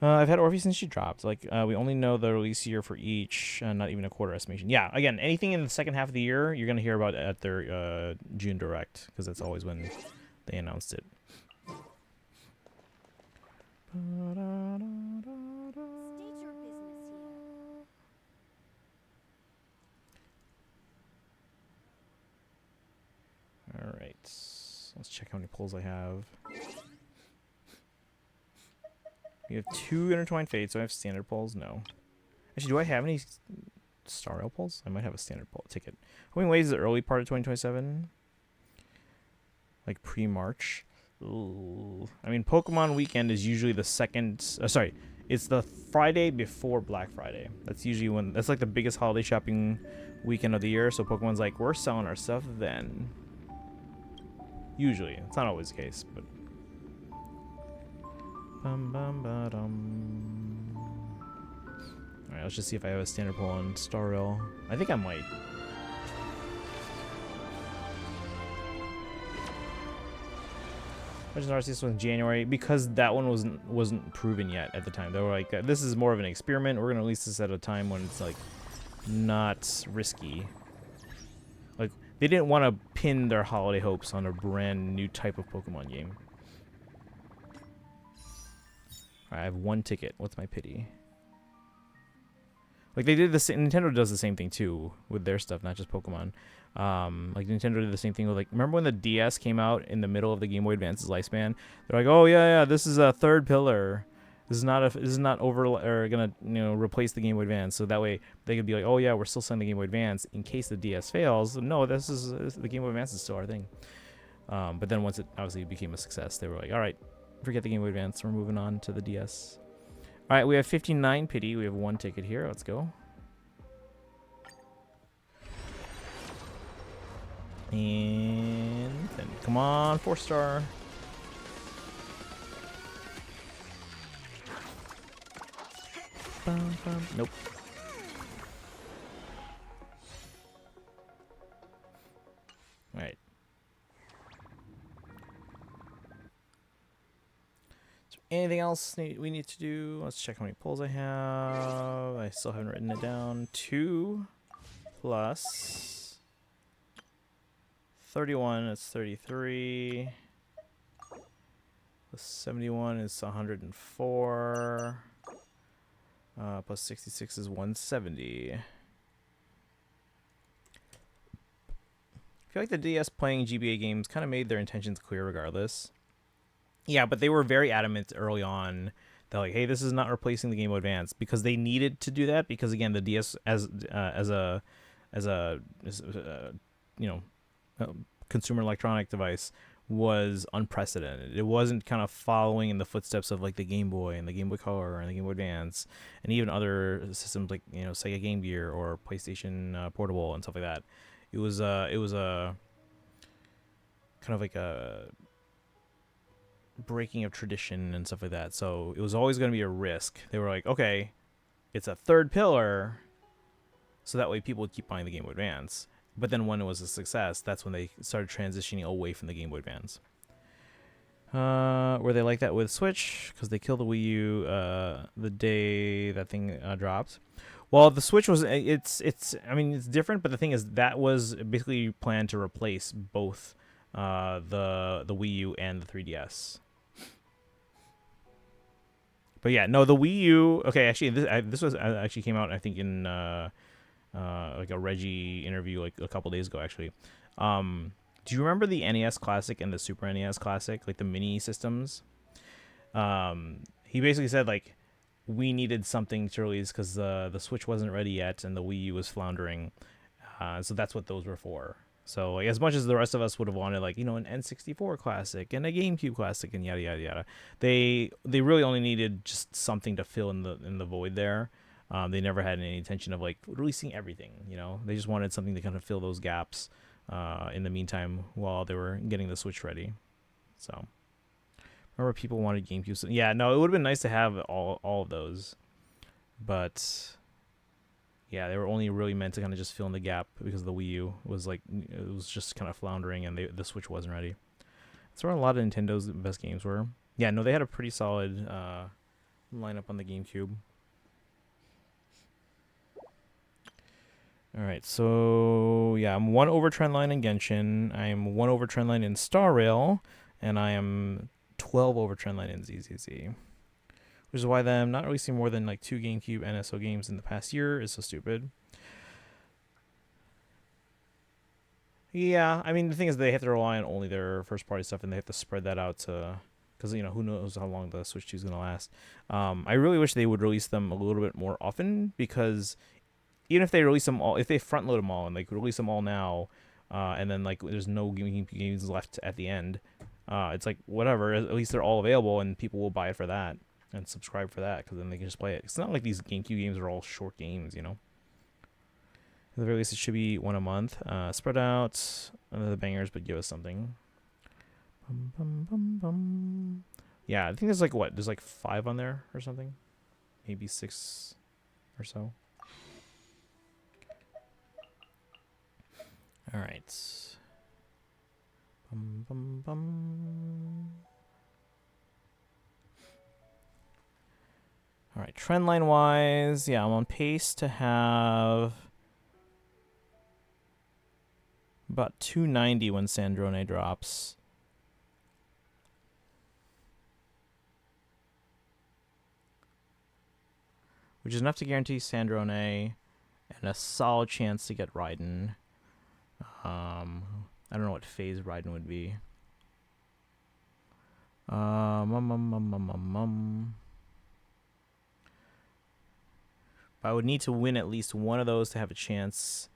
I've had Orphe since she dropped. Like, we only know the release year for each, not even a quarter estimation. Yeah, again, anything in the second half of the year, you're going to hear about at their June direct, because that's always when they announced it. State your business here. All right, let's check how many pulls I have. We have 2 intertwined fates, so I have standard pulls. No, actually, do I have any Star Rail pulls? I might have a standard pull ticket. Hoping Waves is the early part of 2027, like pre-March. Ooh. I mean, Pokemon weekend is usually the second. Sorry, it's the Friday before Black Friday. That's usually when. That's like the biggest holiday shopping weekend of the year. So Pokemon's like, we're selling our stuff then. Usually, it's not always the case, but. Alright, let's just see if I have a standard pull on Star Rail. I think I might. Legends Arceus was in January because that one wasn't proven yet at the time. They were like, this is more of an experiment. We're gonna release this at a time when it's like not risky. Like they didn't want to pin their holiday hopes on a brand new type of Pokemon game. I have 1 ticket. What's my pity? Like they did the same. Nintendo does the same thing too with their stuff, not just Pokemon. Like Nintendo did the same thing with like. Remember when the DS came out in the middle of the Game Boy Advance's lifespan? They're like, oh yeah, this is a third pillar. This is not over or gonna replace the Game Boy Advance. So that way they could be like, oh yeah, we're still selling the Game Boy Advance in case the DS fails. No, this is the Game Boy Advance is still our thing. But then once it obviously became a success, they were like, all right, forget the Game Boy Advance. We're moving on to the DS. All right, we have 59 pity. We have one ticket here. Let's go. And then come on, 4-star. Nope. All right. Is there anything else we need to do? Let's check how many pulls I have. I still haven't written it down. 2 plus 31 is 33. Plus 71 is 104. Plus 66 is 170. I feel like the DS playing GBA games kind of made their intentions clear regardless. Yeah, but they were very adamant early on. They're like, hey, this is not replacing the Game Boy Advance, because they needed to do that because again, the DS as a consumer electronic device was unprecedented. It wasn't kind of following in the footsteps of like the Game Boy and the Game Boy Color and the Game Boy Advance and even other systems like Sega Game Gear or PlayStation Portable and stuff like that. It was a kind of like a breaking of tradition and stuff like that. So it was always going to be a risk. They were like, okay, it's a third pillar, so that way people would keep buying the Game Boy Advance. But then when it was a success, that's when they started transitioning away from the Game Boy Advance. Were they like that with Switch? Because they killed the Wii U the day that thing dropped. Well, the Switch was it's different, but the thing is that was basically planned to replace both the Wii U and the 3DS. But yeah, no, the Wii U. Okay, actually, this was actually came out I think in like a Reggie interview like a couple days ago actually. Do you remember the NES Classic and the Super NES Classic, like the mini systems? He basically said like we needed something to release because the Switch wasn't ready yet and the Wii U was floundering, so that's what those were for. So like, as much as the rest of us would have wanted like an N64 Classic and a GameCube Classic and yada yada yada, they really only needed just something to fill in the void there. They never had any intention of like releasing everything, They just wanted something to kind of fill those gaps in the meantime while they were getting the Switch ready. So, remember people wanted GameCube. So, yeah, no, it would have been nice to have all of those, but yeah, they were only really meant to kind of just fill in the gap because the Wii U was like it was just kind of floundering and the Switch wasn't ready. That's where a lot of Nintendo's best games were. Yeah, no, they had a pretty solid lineup on the GameCube. All right, so yeah, I'm 1 over trend line in Genshin. I am 1 over trend line in Star Rail, and I am 12 over trend line in ZZZ. Which is why them not releasing more than like 2 GameCube NSO games in the past year is so stupid. Yeah, I mean the thing is they have to rely on only their first party stuff, and they have to spread that out to, because who knows how long the Switch 2 is gonna last. I really wish they would release them a little bit more often, because even if they release them all, if they front load them all and like release them all now, and then like there's no games left at the end, it's like whatever. At least they're all available and people will buy it for that and subscribe for that, because then they can just play it. It's not like these GameCube games are all short games, At the very least, it should be 1 a month. Spread out the bangers, but give us something. Bum, bum, bum, bum. Yeah, I think there's like there's like 5 on there or something, maybe 6 or so. All right. Bum, bum, bum. All right, trend line wise, yeah, I'm on pace to have about 290 when Sandrone drops. which is enough to guarantee Sandrone and a solid chance to get Raiden. I don't know what phase Raiden would be. But I would need to win at least one of those to have a chance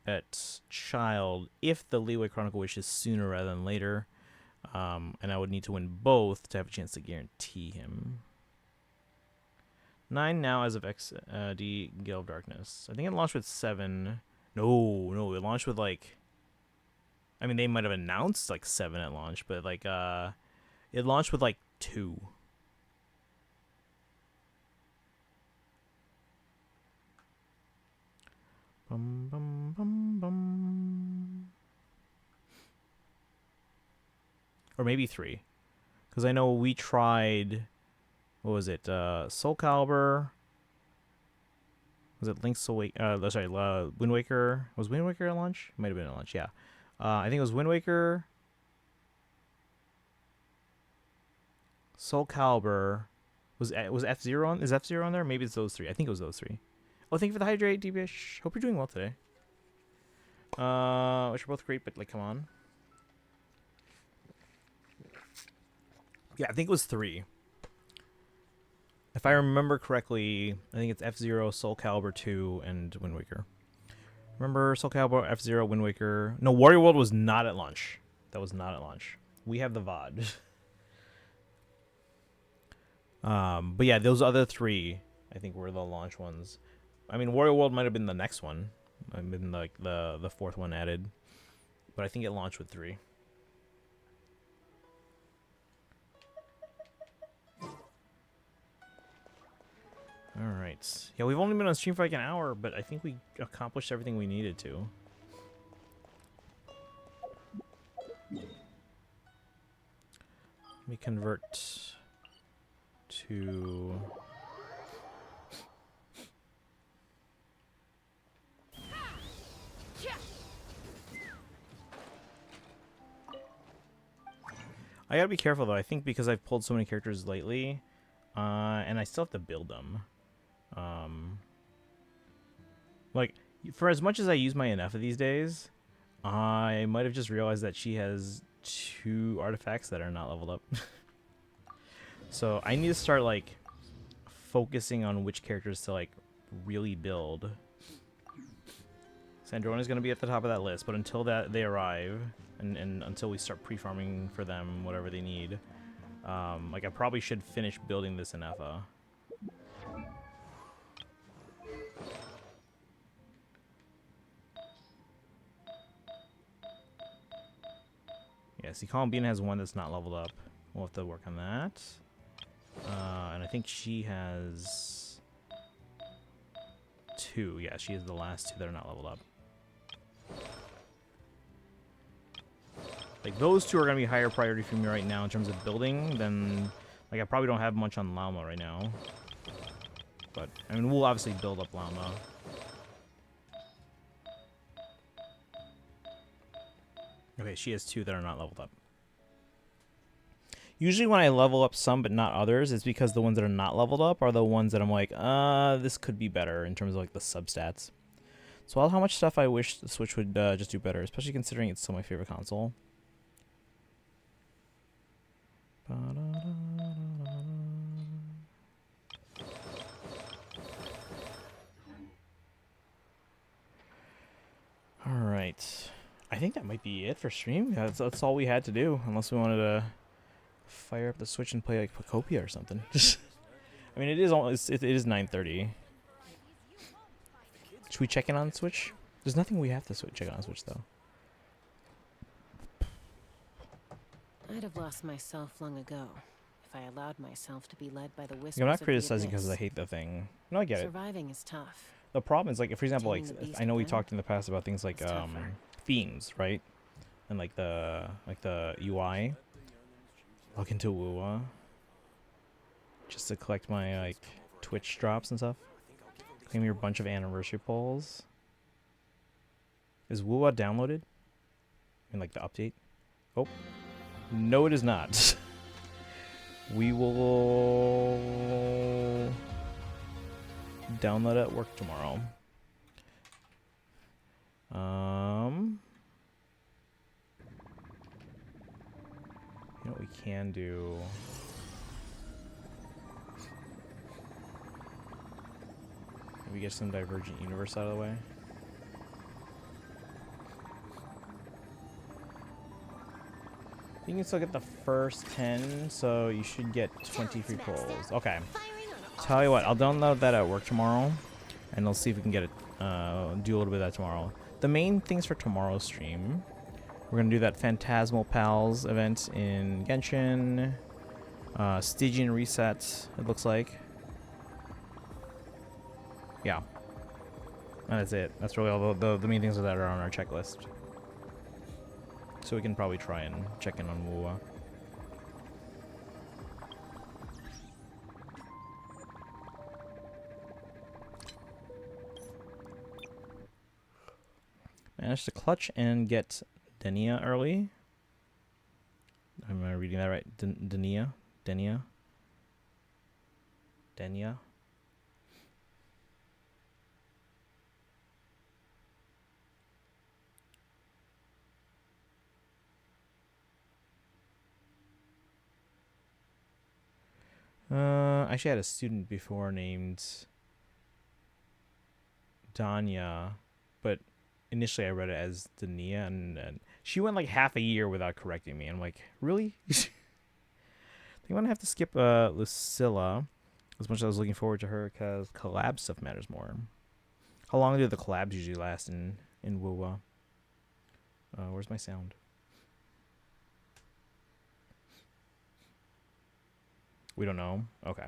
at Child if the Leeway Chronicle Wish is sooner rather than later. And I would need to win both to have a chance to guarantee him. 9 now as of XD Gale of Darkness. I think it launched with 7. No, it launched with like... I mean, they might have announced like 7 at launch, but like it launched with like 2. Bum, bum, bum, bum. Or maybe 3. Because I know we tried... What was it? Soul Calibur. Was it Link's Soul sorry, Wind Waker. Was Wind Waker at launch? Might have been at launch, yeah. I think it was Wind Waker, Soul Calibur. Was F-Zero on? Is F-Zero on there? Maybe it's those 3. I think it was those 3. Oh, thank you for the hydrate, DBish. Hope you're doing well today. Which are both great, but like, come on. Yeah, I think it was 3. If I remember correctly, I think it's F-Zero, Soul Calibur 2, and Wind Waker. Remember Soul Calibur, F-Zero, Wind Waker. No, Warrior World was not at launch. That was not at launch. We have the VOD. But yeah, those other 3, I think, were the launch ones. I mean, Warrior World might have been the next one. Might have been like the 4th one added. But I think it launched with 3. Alright. Yeah, we've only been on stream for like an hour, but I think we accomplished everything we needed to. Let me convert to... I gotta be careful though, I think because I've pulled so many characters lately, and I still have to build them. Like, for as much as I use my Inefa these days, I might have just realized that she has 2 artifacts that are not leveled up. So I need to start, like, focusing on which characters to, like, really build. Sandrone is going to be at the top of that list, but until they arrive, and until we start pre-farming for them whatever they need, like, I probably should finish building this Inefa. Yeah, see, Columbina has 1 that's not leveled up. We'll have to work on that. And I think she has 2. Yeah, she has the last 2 that are not leveled up. Like, those 2 are going to be higher priority for me right now in terms of building than... Like, I probably don't have much on Llama right now. But, I mean, we'll obviously build up Llama. Okay, she has 2 that are not leveled up. Usually when I level up some but not others, it's because the ones that are not leveled up are the ones that I'm like, this could be better in terms of like the substats. So how much stuff I wish the Switch would just do better, especially considering it's still my favorite console. Alright. I think that might be it for stream. That's all we had to do, unless we wanted to fire up the Switch and play like Pocopia or something. I mean, it is 9:30. Should we check in on Switch? There's nothing we have to check on Switch though. I'd have lost myself long ago if I allowed myself to be led by the whispers. I'm not of the criticizing because abyss. I hate the thing. No, I get it. Surviving is tough. The problem is, like, for example, like, Taming the beast I know we within talked in the past about things like is tougher. themes, right? And like the UI. Look into WUA just to collect my like Twitch drops and stuff. Claim your bunch of anniversary polls. Is WUA downloaded? In like the update? Oh, no, it is not. We will download at work tomorrow. You know what we can do? Maybe get some Divergent Universe out of the way. You can still get the first 10, so you should get 20 free pulls. Okay. Tell you what, I'll download that at work tomorrow, and we'll see if we can get it, do a little bit of that tomorrow. The main things for tomorrow's stream, we're going to do that Phantasmal Pals event in Genshin, Stygian Reset, it looks like. Yeah. And that's it. That's really all the main things that are on our checklist. So we can probably try and check in on Wuwa. Managed to clutch and get Denia early. Am I reading that right? Denia? Denia? Denia? Actually, I had a student before named Danya, but initially I read it as Dania, and she went like half a year without correcting me. I'm like, really? I think I'm gonna have to skip Lucilla, as much as I was looking forward to her, because collab stuff matters more. How long do the collabs usually last in WoW? Where's my sound? We don't know. Okay.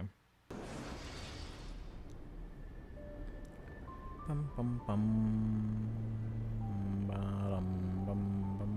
Bum, bum, bum. Ba-dum, bum, bum.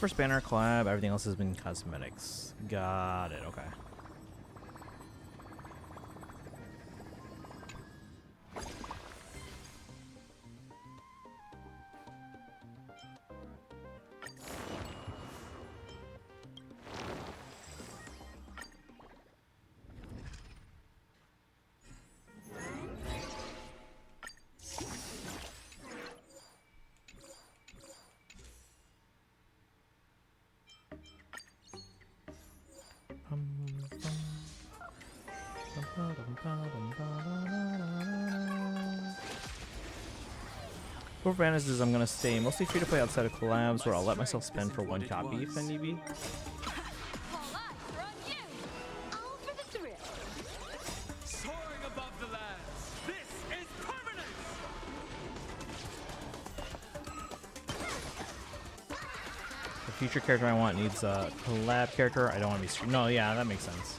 First banner collab, everything else has been cosmetics. Got it, okay. For Vanis is I'm gonna stay mostly free to play outside of collabs, where I'll let myself spend for one copy if need be. Soaring above the lands. This is permanent. The future character I want needs a collab character. I don't want to be no, yeah, that makes sense.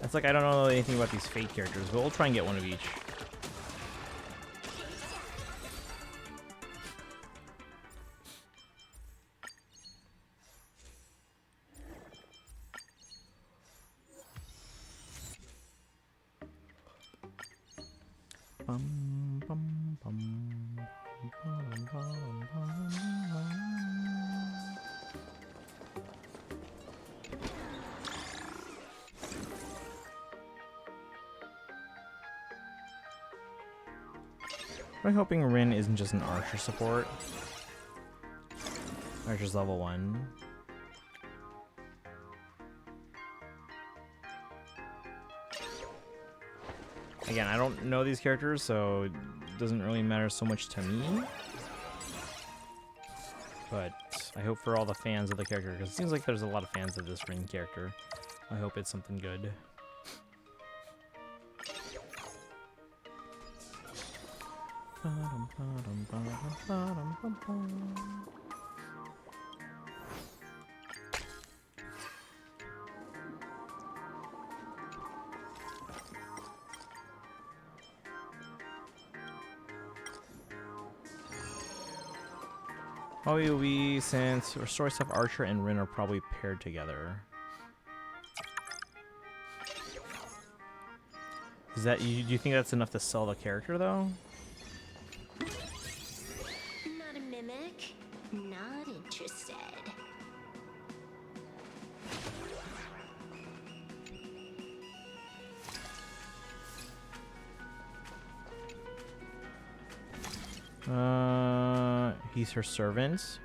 It's like I don't know anything about these fate characters, but we'll try and get one of each. Bum, bum, bum, bum, bum, bum, bum. I'm hoping Rin isn't just an archer support. Archer's level 1. Again, I don't know these characters, so it doesn't really matter so much to me. But I hope for all the fans of the character, because it seems like there's a lot of fans of this Rin character. I hope it's something good. Probably will be since Restore Stuff Archer and Rin are probably paired together. Is that do you think that's enough to sell the character though? Not a mimic. Not interested. He's her servant.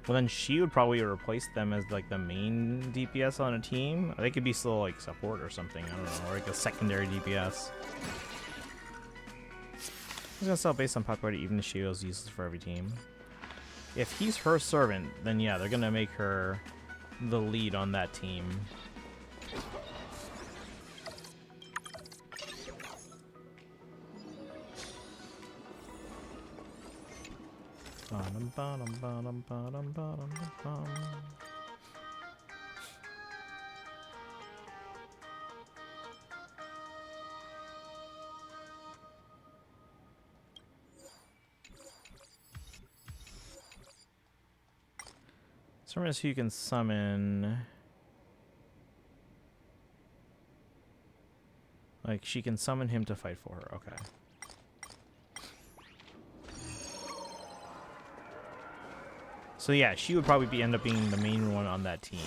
Well, then she would probably replace them as like the main DPS on a team. They could be still like support or something. I don't know, or like a secondary DPS. He's gonna sell based on popularity, even if she was useless for every team. If he's her servant, then yeah, they're gonna make her the lead on that team. Bottom, bottom, bottom, bottom, bottom, bottom. Summon is who you can summon. Like, she can summon him to fight for her. Okay. So yeah, she would probably end up being the main one on that team.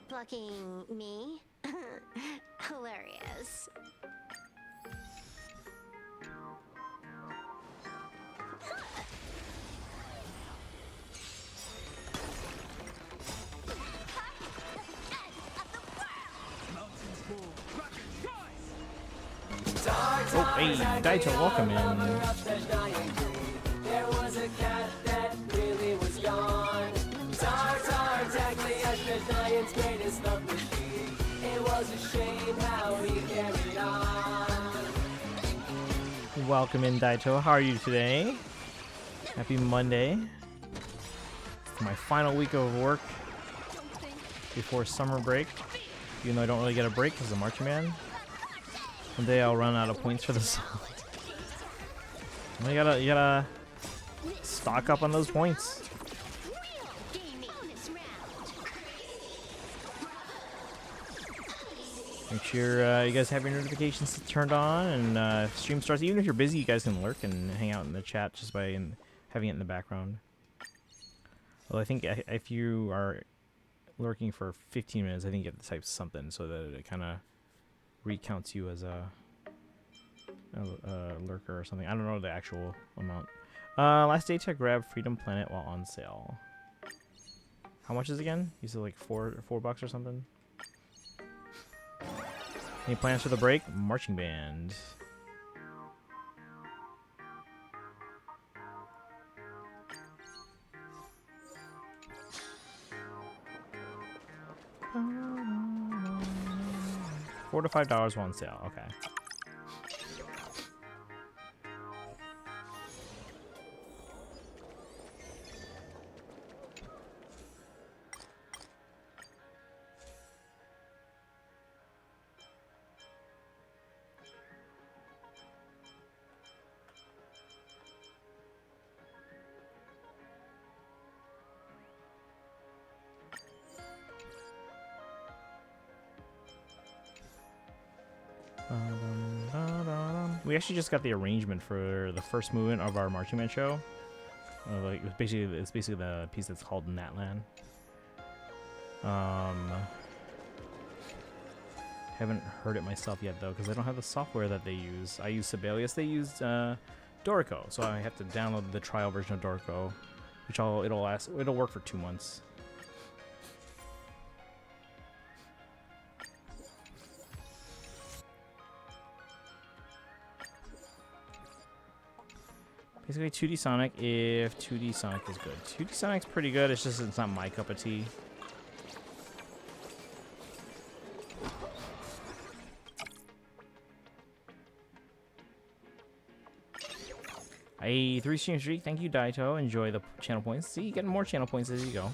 Plucking me? Hilarious. Oh, hey, Daito, welcome in. There was a cat that really was gone. Tar, tar, Tagly as the giant's greatest love machine. It was a shame how he carried on. Welcome in, Daito. How are you today? Happy Monday. It's my final week of work before summer break. Even though I don't really get a break because I'm a marching man. One day I'll run out of points for the song. You gotta stock up on those points. Make sure you guys have your notifications turned on, and if stream starts. Even if you're busy, you guys can lurk and hang out in the chat just by having it in the background. Well, I think if you are lurking for 15 minutes, I think you have to type something so that it kind of recounts you as a lurker or something. I don't know the actual amount. Last day to grab Freedom Planet while on sale. How much is it again? You said like $4 or something. Any plans for the break? Marching band. $4 to $5 while on sale. Okay. We actually just got the arrangement for the first movement of our marching band show. Like it's basically the piece that's called Natlan. Haven't heard it myself yet though, because I don't have the software that they use. I use Sibelius. They used Dorico, so I have to download the trial version of Dorico, which it'll work for 2 months. Basically 2D Sonic if 2D Sonic is good. 2D Sonic's pretty good, it's just it's not my cup of tea. A 3 stream streak, thank you Daito. Enjoy the channel points. See, you getting more channel points as you go.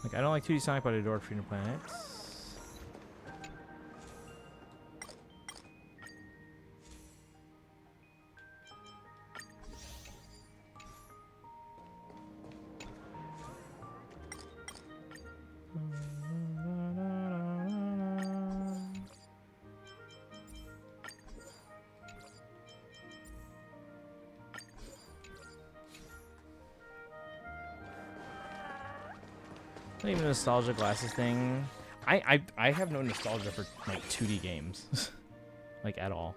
Like, I don't like 2D Sonic, but I adore Freedom Planet. Not even a nostalgia glasses thing. I have no nostalgia for like 2D games, like at all.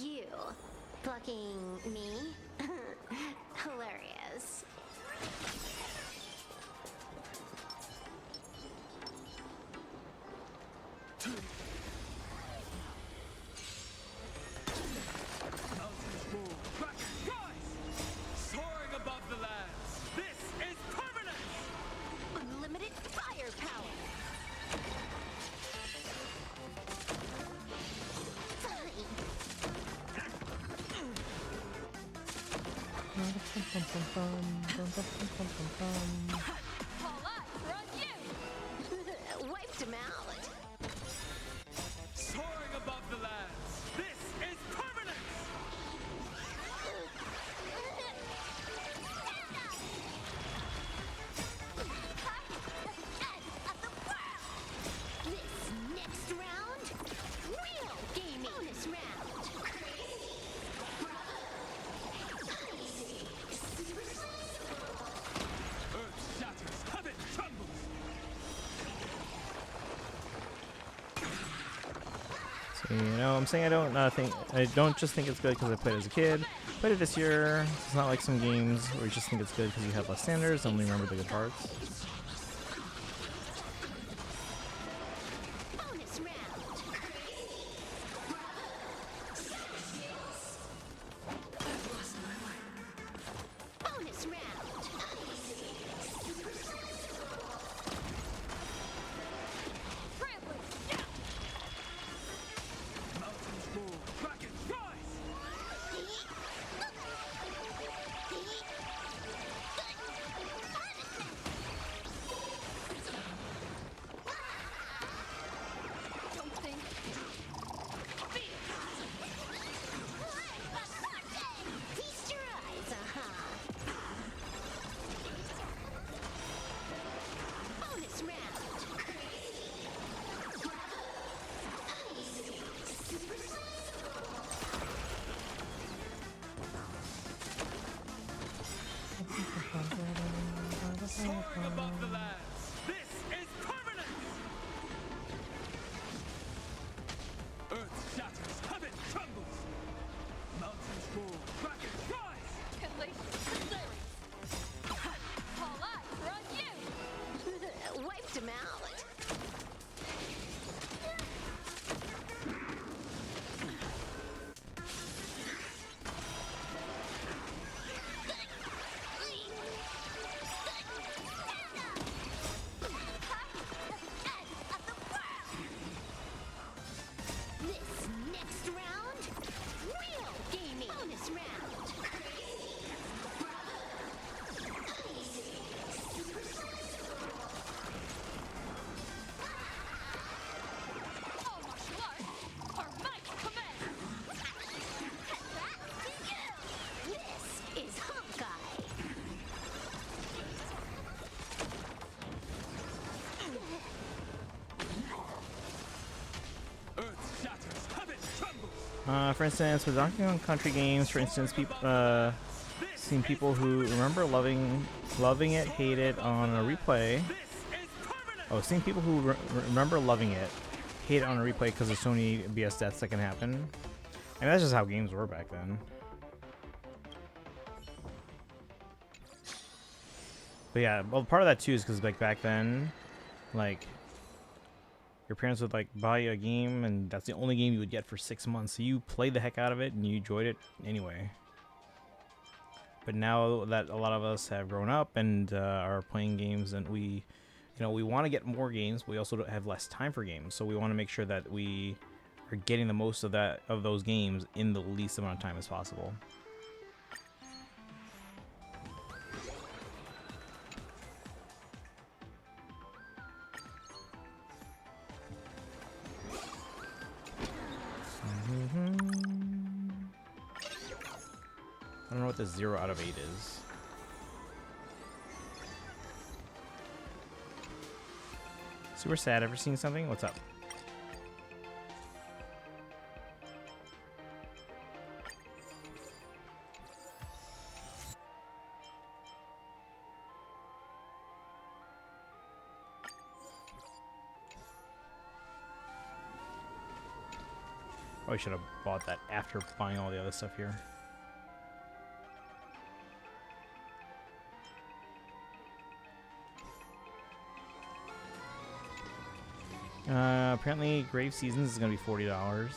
You fucking me? Hilarious. Soaring above the lands. This is permanent. Unlimited firepower. All eyes are on you. Wiped him out. Soaring above the lands. This is permanent. This next round, real gaming. Bonus round. Earth shatters, heaven trembles. So, you know, I'm saying I don't just think it's good because I played it as a kid. Played it this year. It's not like some games where you just think it's good because you have less standards and only remember the good parts. Bonus round. Bonus round. Privilege down. Mountains move, dragons rise. For instance, with Donkey Kong Country games, for instance, people seen people who remember loving it, hate it on a replay. Oh, seen people who remember loving it, hate it on a replay because of Sony BS deaths that can happen. I mean, that's just how games were back then. But yeah, well, part of that too is because like back then, like your parents would like buy you a game, and that's the only game you would get for 6 months. So you played the heck out of it, and you enjoyed it anyway. But now that a lot of us have grown up and are playing games, and we want to get more games, we also don't have less time for games. So we want to make sure that we are getting the most of those games in the least amount of time as possible. I don't know what the 0 out of 8 is. Super sad. Ever seen something? What's up? Probably should have bought that after buying all the other stuff here. Apparently Grave Seasons is going to be $40.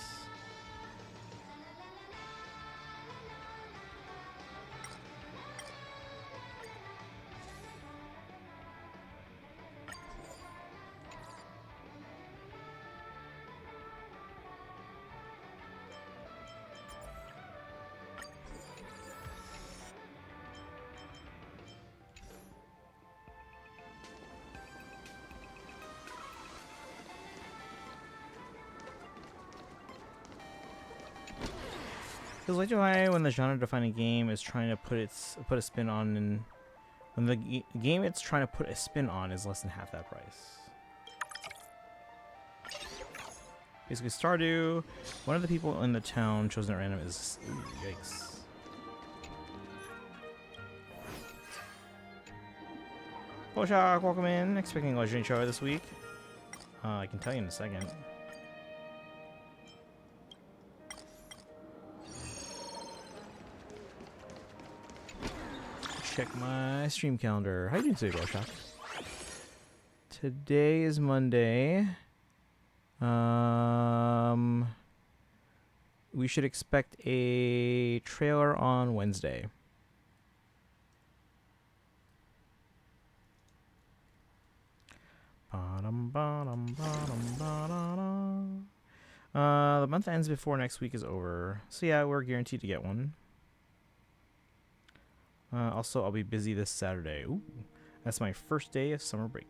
Feels way too high when the genre-defining game is trying to put a spin on, and when the game it's trying to put a spin on is less than half that price. Basically, Stardew. One of the people in the town chosen at random is yikes. Shock, welcome in. Expecting a legendary show this week. I can tell you in a second. Check my stream calendar. How you doing today, Shock? Today is Monday. We should expect a trailer on Wednesday. The month ends before next week is over. So yeah, we're guaranteed to get one. Also, I'll be busy this Saturday. Ooh, that's my first day of summer break.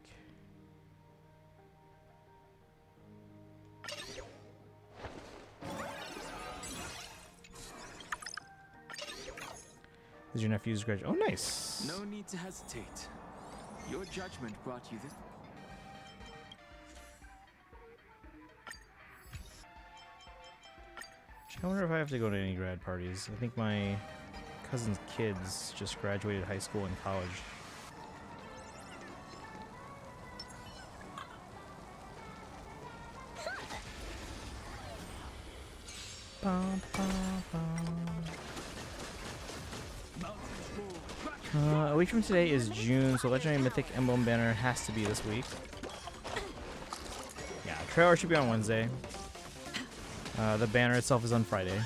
Is your nephew's graduate? Oh, nice. No need to hesitate. Your judgment brought you this. I wonder if I have to go to any grad parties. I think my cousin's kids just graduated high school and college. A week from today is June, so Legendary Mythic Emblem Banner has to be this week. Yeah, trailer should be on Wednesday. The banner itself is on Friday.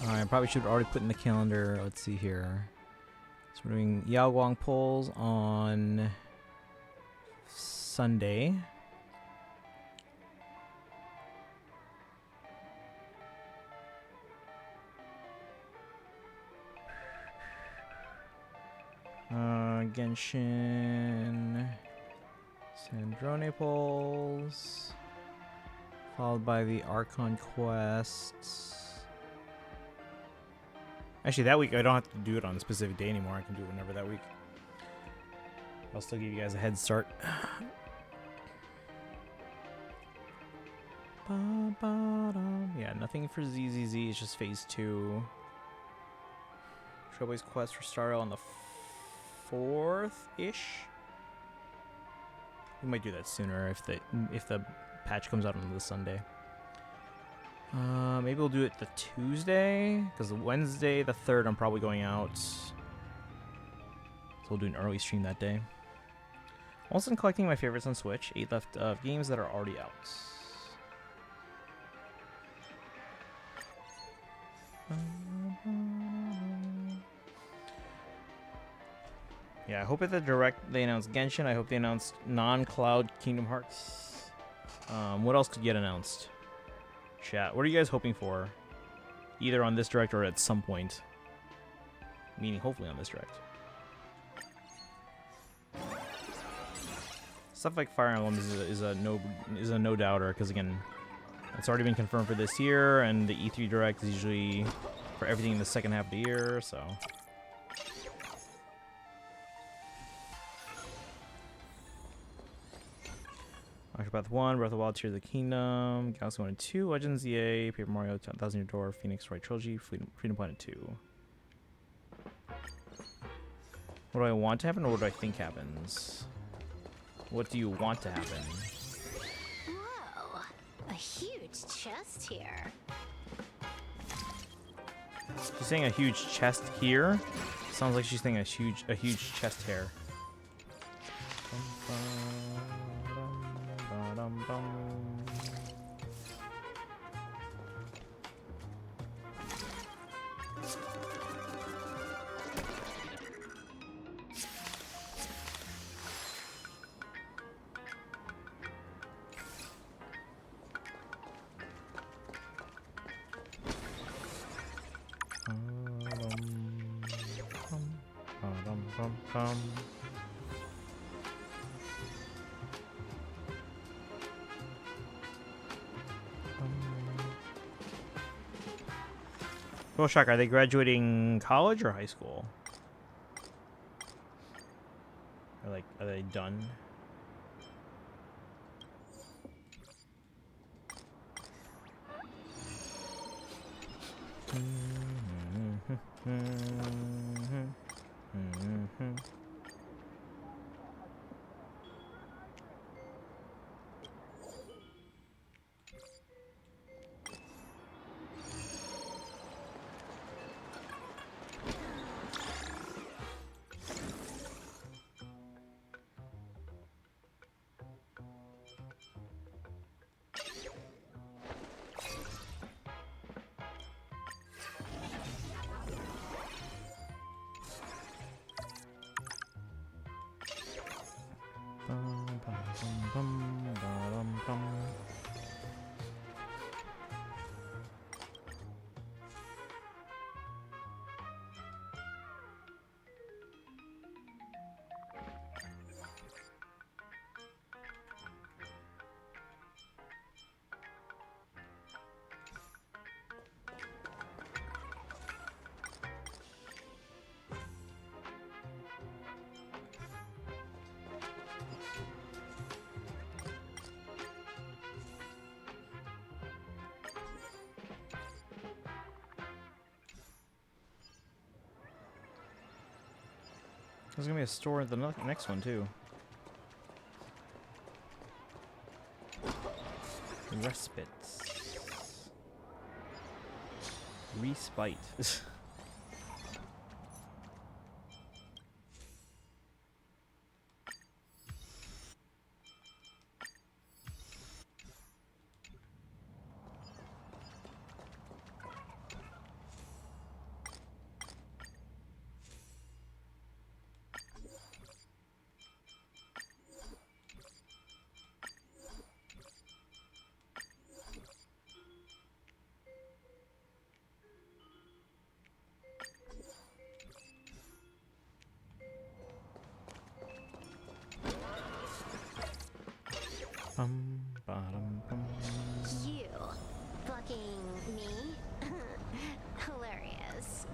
I probably should have already put in the calendar. Let's see here. So we're doing Yao Guang polls on Sunday. Genshin, Sandrone polls, followed by the Archon quests. Actually, that week I don't have to do it on a specific day anymore. I can do it whenever that week. I'll still give you guys a head start. Yeah, nothing for ZZZ. It's just phase 2. Trailblaze quest for Starro on the 4th-ish. We might do that sooner if the patch comes out on the Sunday. Maybe we'll do it the Tuesday, because the Wednesday the 3rd I'm probably going out. So we'll do an early stream that day. Also, I'm collecting my favorites on Switch. 8 left of games that are already out. Yeah, I hope at the Direct they announced Genshin. I hope they announced non-cloud Kingdom Hearts. What else could get announced? Chat, what are you guys hoping for? Either on this Direct or at some point. Meaning, hopefully on this Direct. Stuff like Fire Emblem is a no doubter, because again, it's already been confirmed for this year, and the E3 Direct is usually for everything in the second half of the year, so. Octopath 1, Breath of the Wild, Tears of the Kingdom, Galaxy 1 and 2, Legends, EA, Paper Mario, 1000 Year Door, Phoenix Wright Trilogy, Freedom Planet 2. What do I want to happen, or what do I think happens? What do you want to happen? Whoa, a huge chest here. She's saying a huge chest here. Sounds like she's saying a huge chest hair. Well, Shock, are they graduating college or high school? Or are they done? There's gonna be a store at the next one too. Respite. Respite. Bum. You fucking me? Hilarious.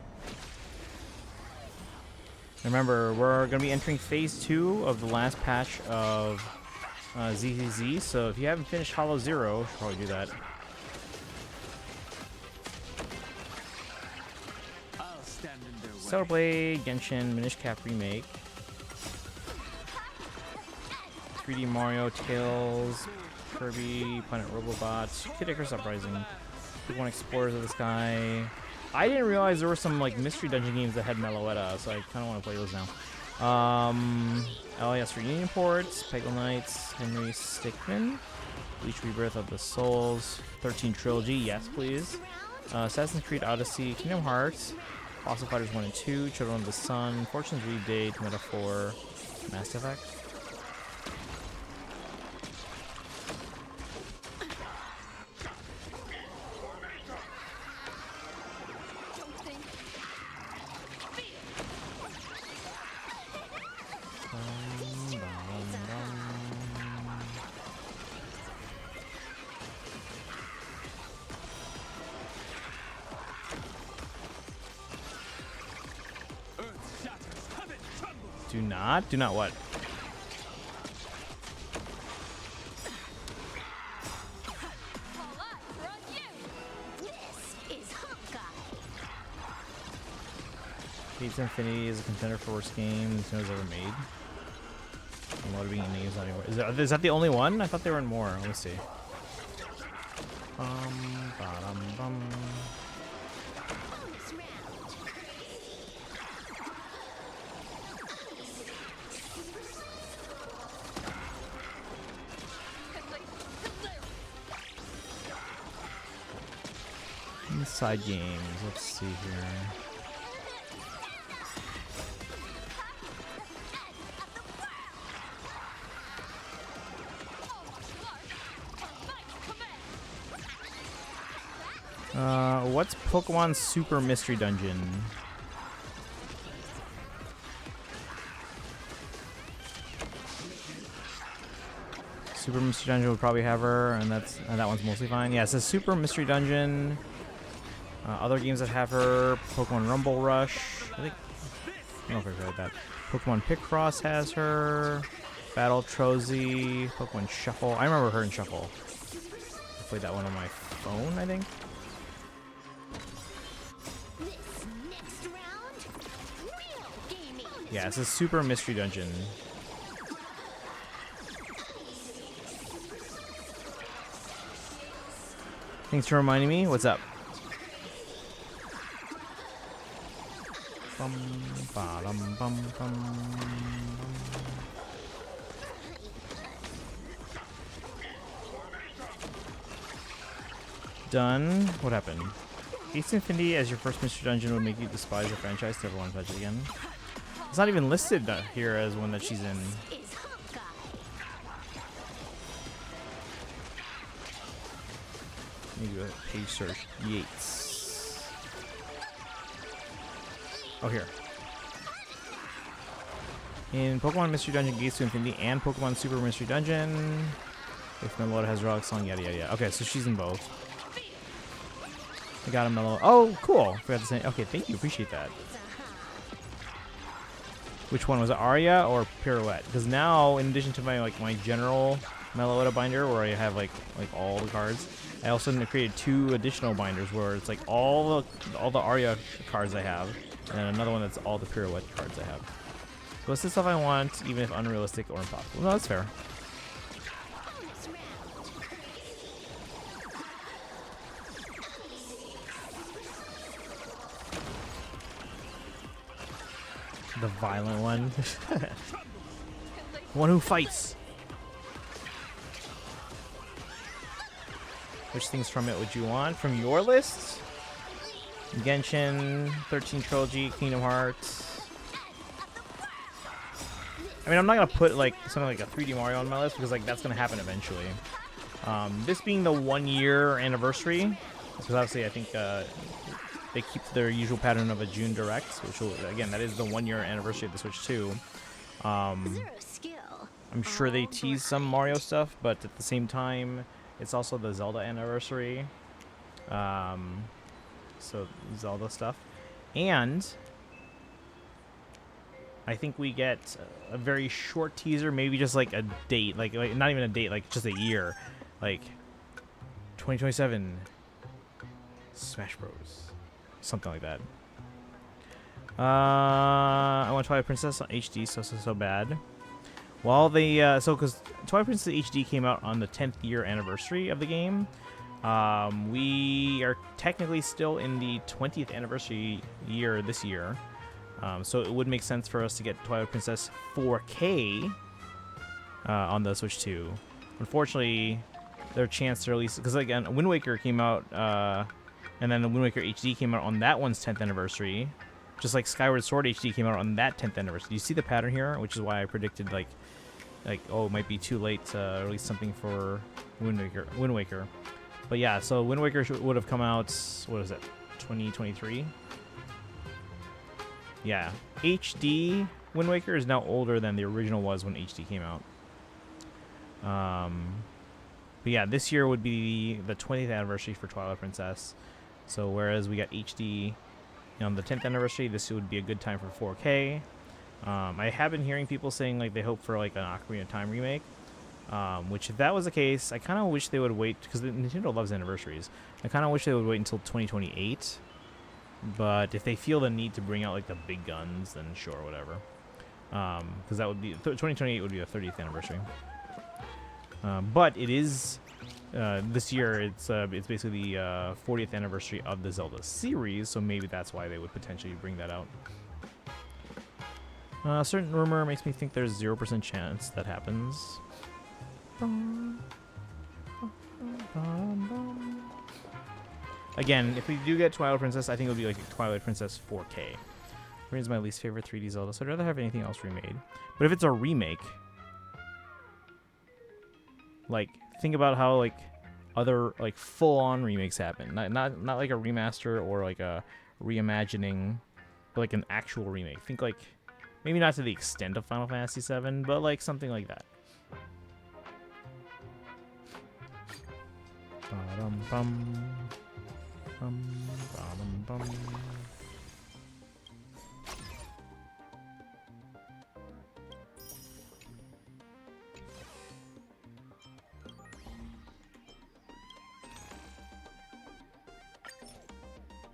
Remember, we're going to be entering phase 2 of the last patch of ZZZ, so if you haven't finished Hollow Zero, you should probably do that. I'll stand in their way. Stellar Blade, Genshin, Minish Cap Remake, 3D Mario, Tails, Kirby, Planet Robobots, Kid Icarus Uprising, Pokemon Explorers of the Sky. I didn't realize there were some like mystery dungeon games that had Meloetta, so I kind of want to play those now. LAS Reunion Ports, Peggle Knights, Henry Stickmin, Bleach Rebirth of the Souls, 13 Trilogy, yes please. Assassin's Creed Odyssey, Kingdom Hearts, Fossil Fighters 1 and 2, Children of the Sun, Fortune's Redate, Metaphor, Mass Effect. Do not what? Hades Infinity is a contender for worst game Nintendo's ever made. A lot of being names not anymore. Is that the only one? I thought there were more. Let me see. Bum. Inside games. Let's see here. What's Pokemon Super Mystery Dungeon? Super Mystery Dungeon would probably have her, and that one's mostly fine. Yeah, it says Super Mystery Dungeon. Other games that have her: Pokemon Rumble Rush. I don't know if I read that. Pokemon Picross has her. Battle Trozy. Pokemon Shuffle. I remember her in Shuffle. I played that one on my phone, I think. Yeah, it's a Super Mystery Dungeon. Thanks for reminding me. What's up? Done. What happened? Hades Infinity as your first Mystery Dungeon would make you despise the franchise to ever want to touch it again. It's not even listed here as one that she's in. Maybe a page search. Yates. Oh, here. In Pokemon Mystery Dungeon Gates to Infinity and Pokemon Super Mystery Dungeon, if Meloetta has Relic Song, yada yada yada. Okay, so she's in both. I got a Mellow. Oh, cool. Forgot to say. Okay, thank you. Appreciate that. Which one was it, Aria or Pirouette? Because now, in addition to my general Meloetta binder where I have like all the cards, I also created 2 additional binders where it's like all the Aria cards I have, and another one that's all the Pirouette cards I have. So it's the stuff I want, even if unrealistic or impossible. No, that's fair. The violent one. One who fights. Which things from it would you want? From your list? Genshin, 13 Trilogy, Kingdom Hearts. I mean, I'm not going to put something like a 3D Mario on my list because that's going to happen eventually. This being the 1-year anniversary, because obviously I think they keep their usual pattern of a June Direct, which will, again, that is the 1-year anniversary of the Switch 2. Zero skill. I'm sure they tease some Mario stuff, but at the same time, it's also the Zelda anniversary. So Zelda stuff. And I think we get a very short teaser, maybe just like a date, like not even a date, like just a year, like 2027 Smash Bros. Something like that. I want Twilight Princess on HD, so bad. Well, they because Twilight Princess HD came out on the 10th year anniversary of the game. We are technically still in the 20th anniversary year this year. So it would make sense for us to get Twilight Princess 4K on the Switch 2. Unfortunately, their chance to release, because again, Wind Waker came out, and then the Wind Waker HD came out on that one's 10th anniversary, just like Skyward Sword HD came out on that 10th anniversary. Do you see the pattern here? Which is why I predicted like oh, it might be too late to release something for Wind Waker. But yeah, so Wind Waker would have come out, what is it, 2023? Yeah, HD Wind Waker is now older than the original was when HD came out. But yeah, this year would be the 20th anniversary for Twilight Princess. So whereas we got HD on the 10th anniversary, this would be a good time for 4K. I have been hearing people saying like they hope for like an Ocarina of Time remake. Which if that was the case, I kind of wish they would wait, because Nintendo loves anniversaries. I kind of wish they would wait until 2028. But if they feel the need to bring out like the big guns, then sure, whatever. Because that would be 2028 would be a 30th anniversary. But it is this year. It's basically the 40th anniversary of the Zelda series, so maybe that's why they would potentially bring that out. A certain rumor makes me think there's 0% chance that happens. Again, if we do get Twilight Princess, I think it would be like Twilight Princess 4K. Green is my least favorite 3D Zelda, so I'd rather have anything else remade. But if it's a remake, like think about how like other like full-on remakes happen. Not like a remaster or like a reimagining, but like an actual remake. Think like maybe not to the extent of Final Fantasy VII, but like something like that. Ba-dum-bum. Bum.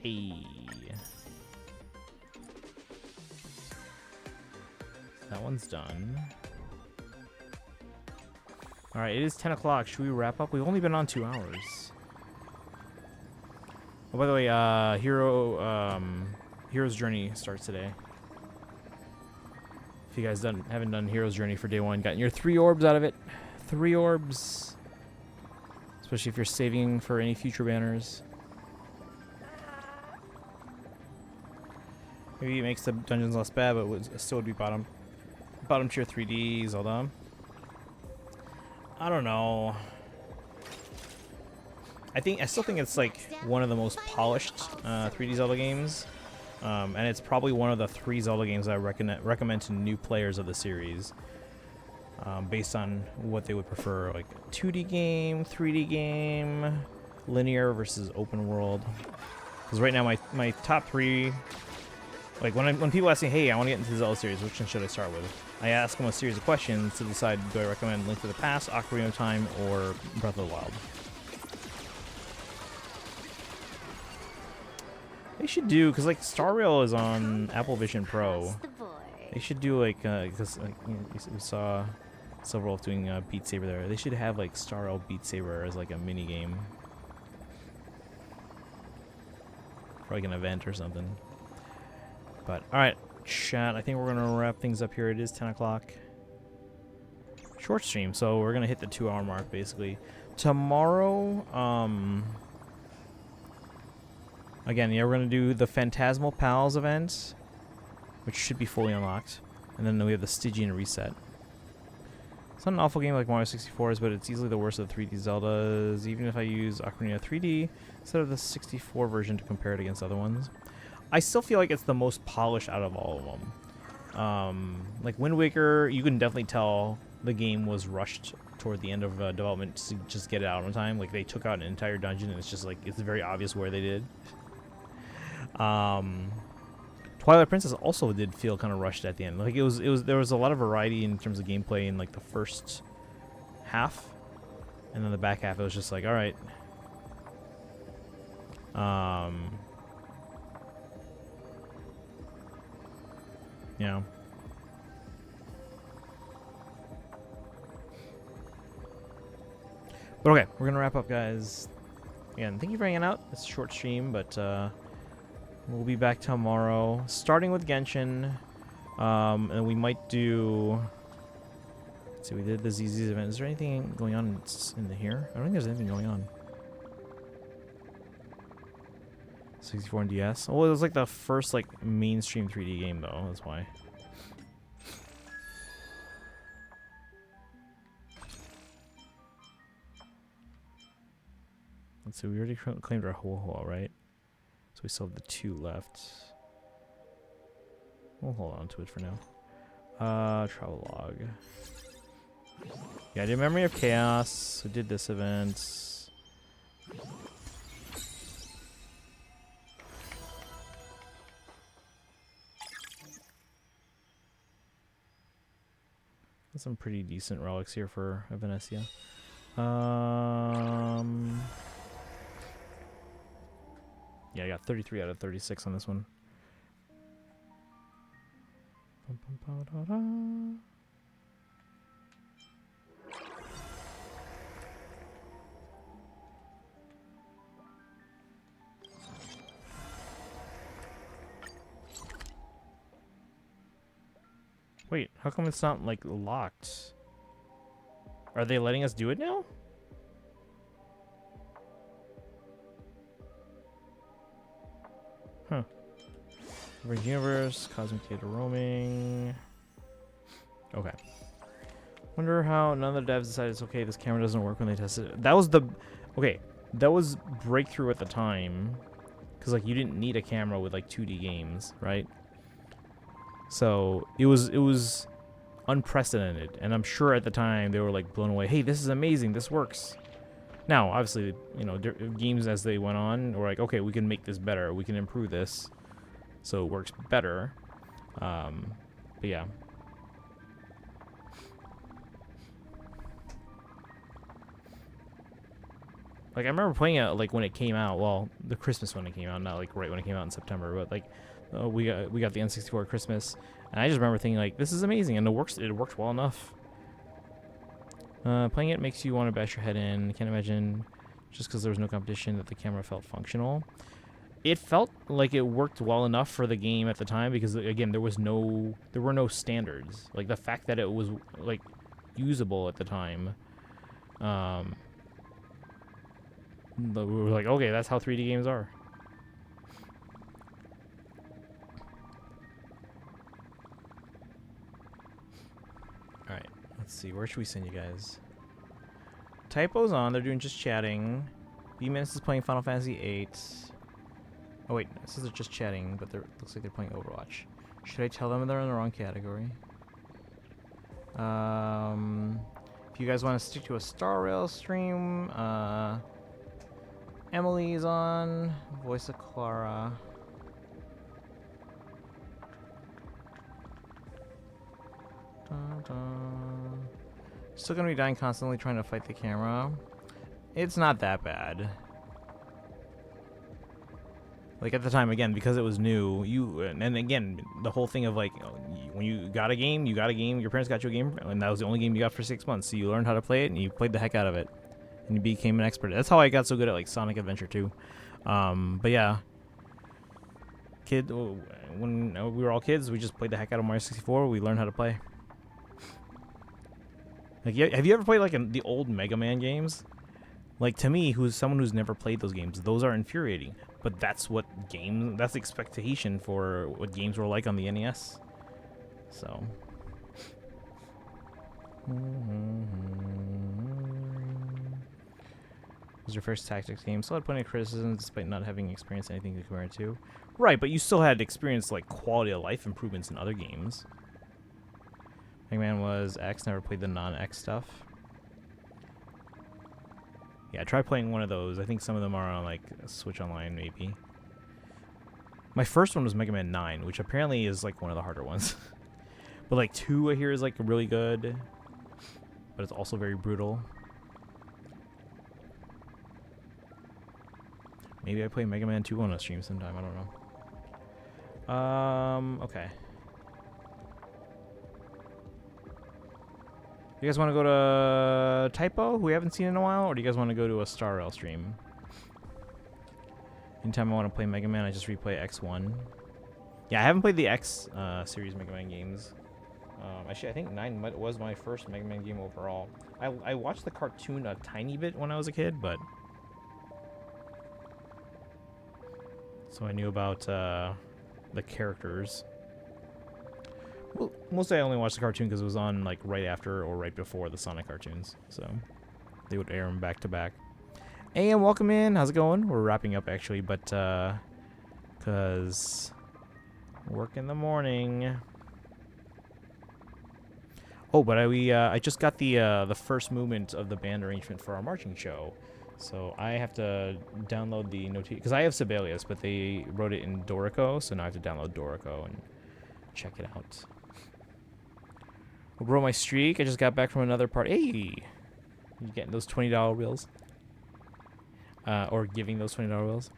Hey. That one's done. Alright, it is 10 o'clock. Should we wrap up? We've only been on 2 hours. Oh, by the way, Hero's Journey starts today. If you guys haven't done Hero's Journey for day 1, gotten your 3 orbs out of it. 3 orbs. Especially if you're saving for any future banners. Maybe it makes the dungeons less bad, but it still would be bottom tier 3D Zelda. I don't know. I still think it's like one of the most polished 3D Zelda games, and it's probably one of the 3 Zelda games I recommend to new players of the series, based on what they would prefer, like 2D game, 3D game, linear versus open world. Because right now my top 3, like when people ask me, hey, I want to get into the Zelda series, which one should I start with? I ask them a series of questions to decide, do I recommend Link to the Past, Ocarina of Time, or Breath of the Wild? They should do, because like Star Rail is on Apple Vision Pro. They should do like, because like, you know, we saw several doing Beat Saber there. They should have like Star Rail Beat Saber as like a mini game. For like an event or something. But alright, chat, I think we're going to wrap things up here. It is 10 o'clock. Short stream, so we're going to hit the 2-hour mark basically. Tomorrow, again, yeah, we're going to do the Phantasmal Pals event, which should be fully unlocked. And then we have the Stygian Reset. It's not an awful game like Mario 64's, but it's easily the worst of the 3D Zeldas, even if I use Ocarina 3D instead of the 64 version to compare it against other ones. I still feel like it's the most polished out of all of them. Like Wind Waker, you can definitely tell the game was rushed toward the end of development to just get it out on time. Like they took out an entire dungeon, and it's just like it's very obvious where they did. Twilight Princess also did feel kind of rushed at the end. Like there was a lot of variety in terms of gameplay in like the first half, and then the back half it was just like, all right. Yeah. But okay, we're gonna wrap up, guys. Again, thank you for hanging out. It's a short stream, but we'll be back tomorrow, starting with Genshin, and we might do. Let's see, we did the ZZZ event. Is there anything going on in here? I don't think there's anything going on. 64 and DS. Oh, it was like the first like mainstream 3D game though. That's why. Let's see. We already claimed our Hoa, right? So we still have the 2 left. We'll hold on to it for now. Travel log. Yeah, I did Memory of Chaos. We did this event. Some pretty decent relics here for Venecia. Yeah, I got 33 out of 36 on this one. Wait, how come it's not like locked? Are they letting us do it now? Huh. Ring Universe, Cosmic Data Roaming. Okay. Wonder how none of the devs decided it's okay, this camera doesn't work when they tested it. That was the... Okay, that was breakthrough at the time. Because, like, you didn't need a camera with, like, 2D games, right? So it was unprecedented, and I'm sure at the time they were like blown away. Hey, this is amazing. This works. Now, obviously, you know, games as they went on were like, okay, we can make this better. We can improve this, so it works better. But yeah. Like I remember playing it like when it came out. Well, the Christmas when it came out, not like right when it came out in September, but like. We got the N64 at Christmas, and I just remember thinking like, this is amazing, and it worked well enough. Playing it makes you want to bash your head in. Can't imagine just because there was no competition that the camera felt functional. It felt like it worked well enough for the game at the time because again there were no standards. Like the fact that it was like usable at the time. But we were like, okay, that's how 3D games are. Alright, let's see. Where should we send you guys? Typo's on. They're doing just chatting. B-Minus is playing Final Fantasy VIII. Oh, wait. It says they're just chatting, but looks like they're playing Overwatch. Should I tell them they're in the wrong category? If you guys want to stick to a Star Rail stream, Emily's on. Voice of Clara. Still gonna be dying constantly trying to fight the camera. It's not that bad. Like at the time, again, because it was new, and again, the whole thing of like, when you got a game, your parents got you a game, and that was the only game you got for 6 months, so you learned how to play it, and you played the heck out of it, and you became an expert. That's how I got so good at like Sonic Adventure 2. But yeah, when we were all kids, we just played the heck out of Mario 64. We learned how to play. Like, have you ever played like the old Mega Man games? Like, to me, who's someone who's never played those games, those are infuriating. But that's that's the expectation for what games were like on the NES. So. Was your first tactics game? Still had plenty of criticism despite not having experienced anything to compare it to. Right, but you still had experienced like quality of life improvements in other games. Mega Man was X. Never played the non-X stuff. Yeah, try playing one of those. I think some of them are on like Switch Online, maybe. My first one was Mega Man 9, which apparently is like one of the harder ones. But like 2 I hear is like really good, but it's also very brutal. Maybe I play Mega Man 2 on a stream sometime. I don't know. Okay. You guys want to go to Typo, who we haven't seen in a while, or do you guys want to go to a Star Rail stream? Anytime I want to play Mega Man, I just replay X1. Yeah, I haven't played the X series Mega Man games. Actually, I think 9 was my first Mega Man game overall. I watched the cartoon a tiny bit when I was a kid, but... So I knew about the characters. Well, mostly I only watched the cartoon because it was on like right after or right before the Sonic cartoons. So they would air them back to back. AM, welcome in. How's it going? We're wrapping up actually, but because work in the morning. Oh, but I just got the first movement of the band arrangement for our marching show. So I have to download the notation because I have Sibelius, but they wrote it in Dorico, so now I have to download Dorico and check it out. We'll roll my streak. I just got back from another part. Hey, you getting those $20 wheels? Or giving those $20 wheels?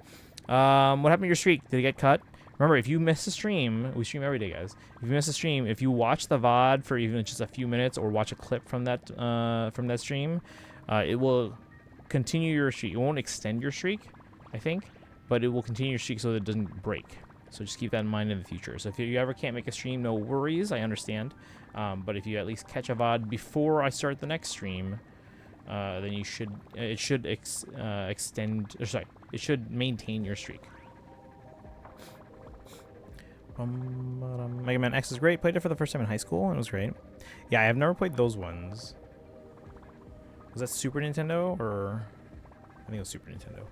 What happened to your streak? Did it get cut? Remember, if you miss a stream, we stream every day, guys. If you miss a stream, if you watch the VOD for even just a few minutes or watch a clip from that stream, it will continue your streak. It won't extend your streak, I think, but it will continue your streak so that it doesn't break. So just keep that in mind in the future. So if you ever can't make a stream, no worries. I understand. But if you at least catch a VOD before I start the next stream, then you should it should extend. Or sorry, it should maintain your streak. Mega Man X is great. Played it for the first time in high school, and it was great. Yeah, I have never played those ones. Was that Super Nintendo or? I think it was Super Nintendo.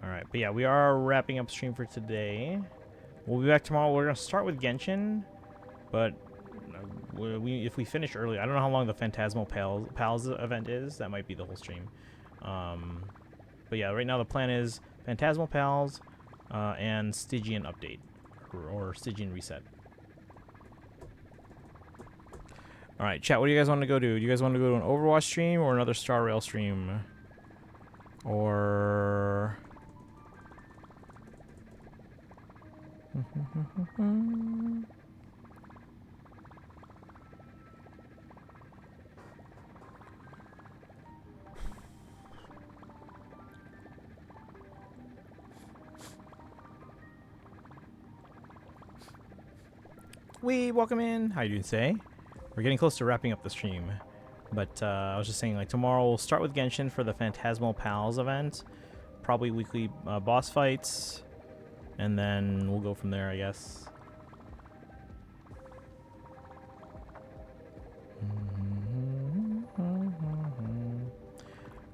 Alright, but yeah, we are wrapping up stream for today. We'll be back tomorrow. We're going to start with Genshin, but if we finish early, I don't know how long the Phantasmal Pals event is. That might be the whole stream. But yeah, right now the plan is Phantasmal Pals and Stygian update, or Stygian reset. Alright, chat, what do you guys want to go do? Do you guys want to go to an Overwatch stream or another Star Rail stream? Or... welcome in. How you doing today? We're getting close to wrapping up the stream, but I was just saying, like, tomorrow we'll start with Genshin for the Phantasmal Pals event, probably weekly boss fights, and then we'll go from there, I guess. I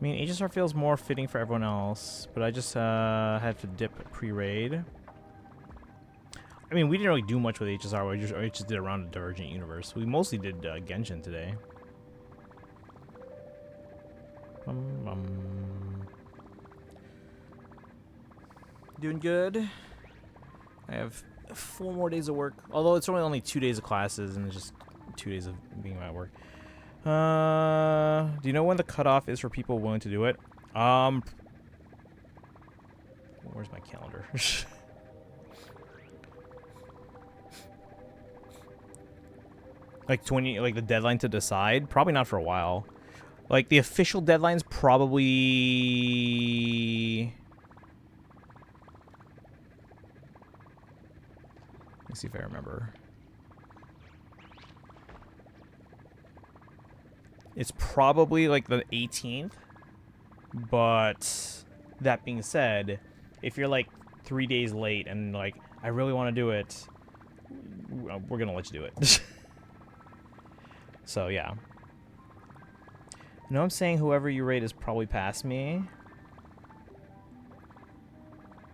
mean, HSR feels more fitting for everyone else, but I just had to dip pre-raid. I mean, we didn't really do much with HSR. We just did around a Divergent Universe. We mostly did Genshin today. Doing good. I have 4 more days of work. Although it's only 2 days of classes and it's just 2 days of being at work. Do you know when the cutoff is for people willing to do it? Where's my calendar? Like the deadline to decide? Probably not for a while. Like the official deadline's probably Let me see if I remember. It's probably like the 18th, but that being said, if you're like 3 days late and like, I really want to do it, we're going to let you do it. So, yeah. No, I'm saying whoever you rate is probably past me.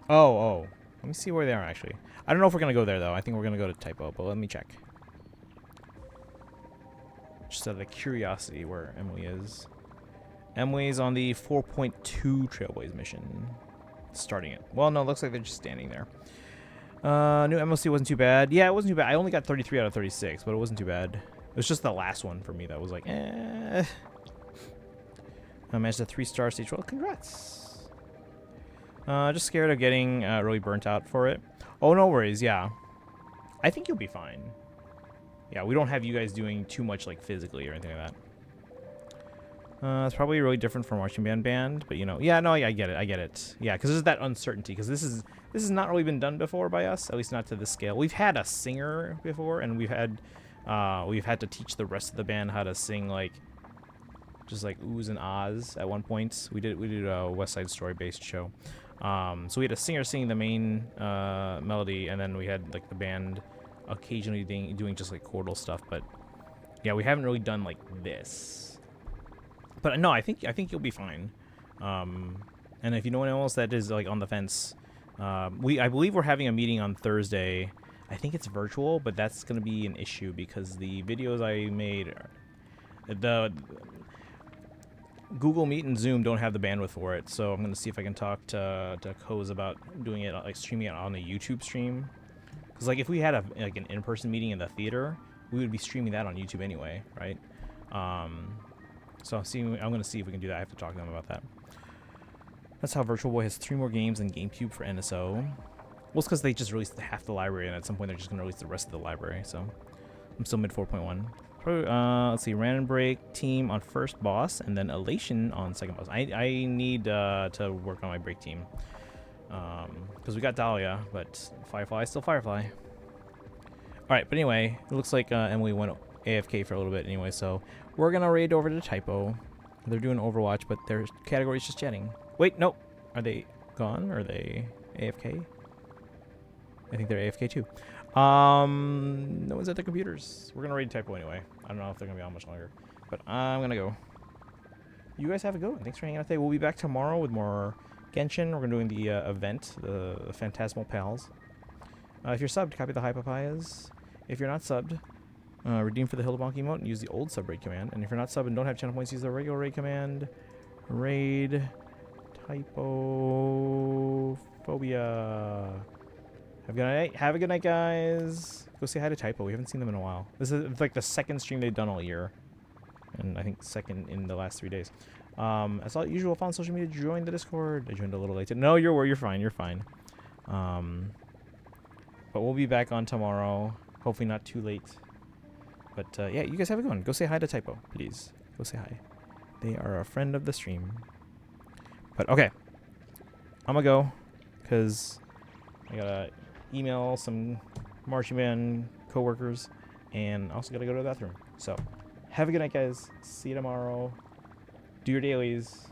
Oh. Let me see where they are, actually. I don't know if we're going to go there, though. I think we're going to go to Typo, but let me check. Just out of the curiosity where Emily is. Emily's on the 4.2 Trailblaze mission. Starting it. Well, no, it looks like they're just standing there. New MLC wasn't too bad. Yeah, it wasn't too bad. I only got 33 out of 36, but it wasn't too bad. It was just the last one for me that was like, eh. I managed a 3-star stage. Well, congrats. Just scared of getting really burnt out for it. Oh, no worries. Yeah. I think you'll be fine. Yeah, we don't have you guys doing too much like physically or anything like that. It's probably really different from marching band, but you know, yeah, no, I get it. Yeah, because there's that uncertainty. Because this has not really been done before by us, at least not to this scale. We've had a singer before, and we've had to teach the rest of the band how to sing like just like oohs and ahs at one point. We did a West Side Story based show. So we had a singer singing the main melody, and then we had like the band occasionally doing just like chordal stuff. But yeah, we haven't really done like this. But no, I think you'll be fine. And if you know anyone else that is like on the fence, I believe we're having a meeting on Thursday. I think it's virtual, but that's gonna be an issue because the videos I made, the Google Meet and Zoom don't have the bandwidth for it. So I'm gonna see if I can talk to Coz about doing it, like streaming it on a YouTube stream. Because like if we had an in-person meeting in the theater, we would be streaming that on YouTube anyway, right? So I'm going to see if we can do that. I have to talk to them about that. That's how Virtual Boy has 3 more games than GameCube for NSO. Well, it's because they just released half the library, and at some point they're just going to release the rest of the library. So I'm still mid 4.1. Let's see, Random Break team on first boss, and then Elation on second boss. I need to work on my break team. Because we got Dahlia, but Firefly is still Firefly. Alright, but anyway, it looks like Emily went AFK for a little bit anyway, so we're gonna raid over to Typo. They're doing Overwatch, but their category is just chatting. Wait, no. Are they gone? Or are they AFK? I think they're AFK too. No one's at their computers. We're gonna raid Typo anyway. I don't know if they're gonna be on much longer, but I'm gonna go. You guys have a go. Thanks for hanging out today. We'll be back tomorrow with more Genshin. We're gonna do the event, the Phantasmal Pals. If you're subbed, copy the High Papayas. If you're not subbed, redeem for the Hildebonk emote and use the old sub raid command. And if you're not subbed and don't have channel points, use the regular raid command. Raid Typophobia. Have a good night. Have a good night, guys. Go say hi to Typo. We haven't seen them in a while. This is like the second stream they've done all year, and I think second in the last 3 days. As all usual, follow on social media. Join the Discord. I joined a little late. No, you're fine. You're fine. But we'll be back on tomorrow. Hopefully not too late. But yeah, you guys have a good one. Go say hi to Typo, please. Go say hi. They are a friend of the stream. But okay, I'm gonna go because I gotta email some marching band coworkers, and also gotta go to the bathroom. So have a good night, guys. See you tomorrow. Do your dailies.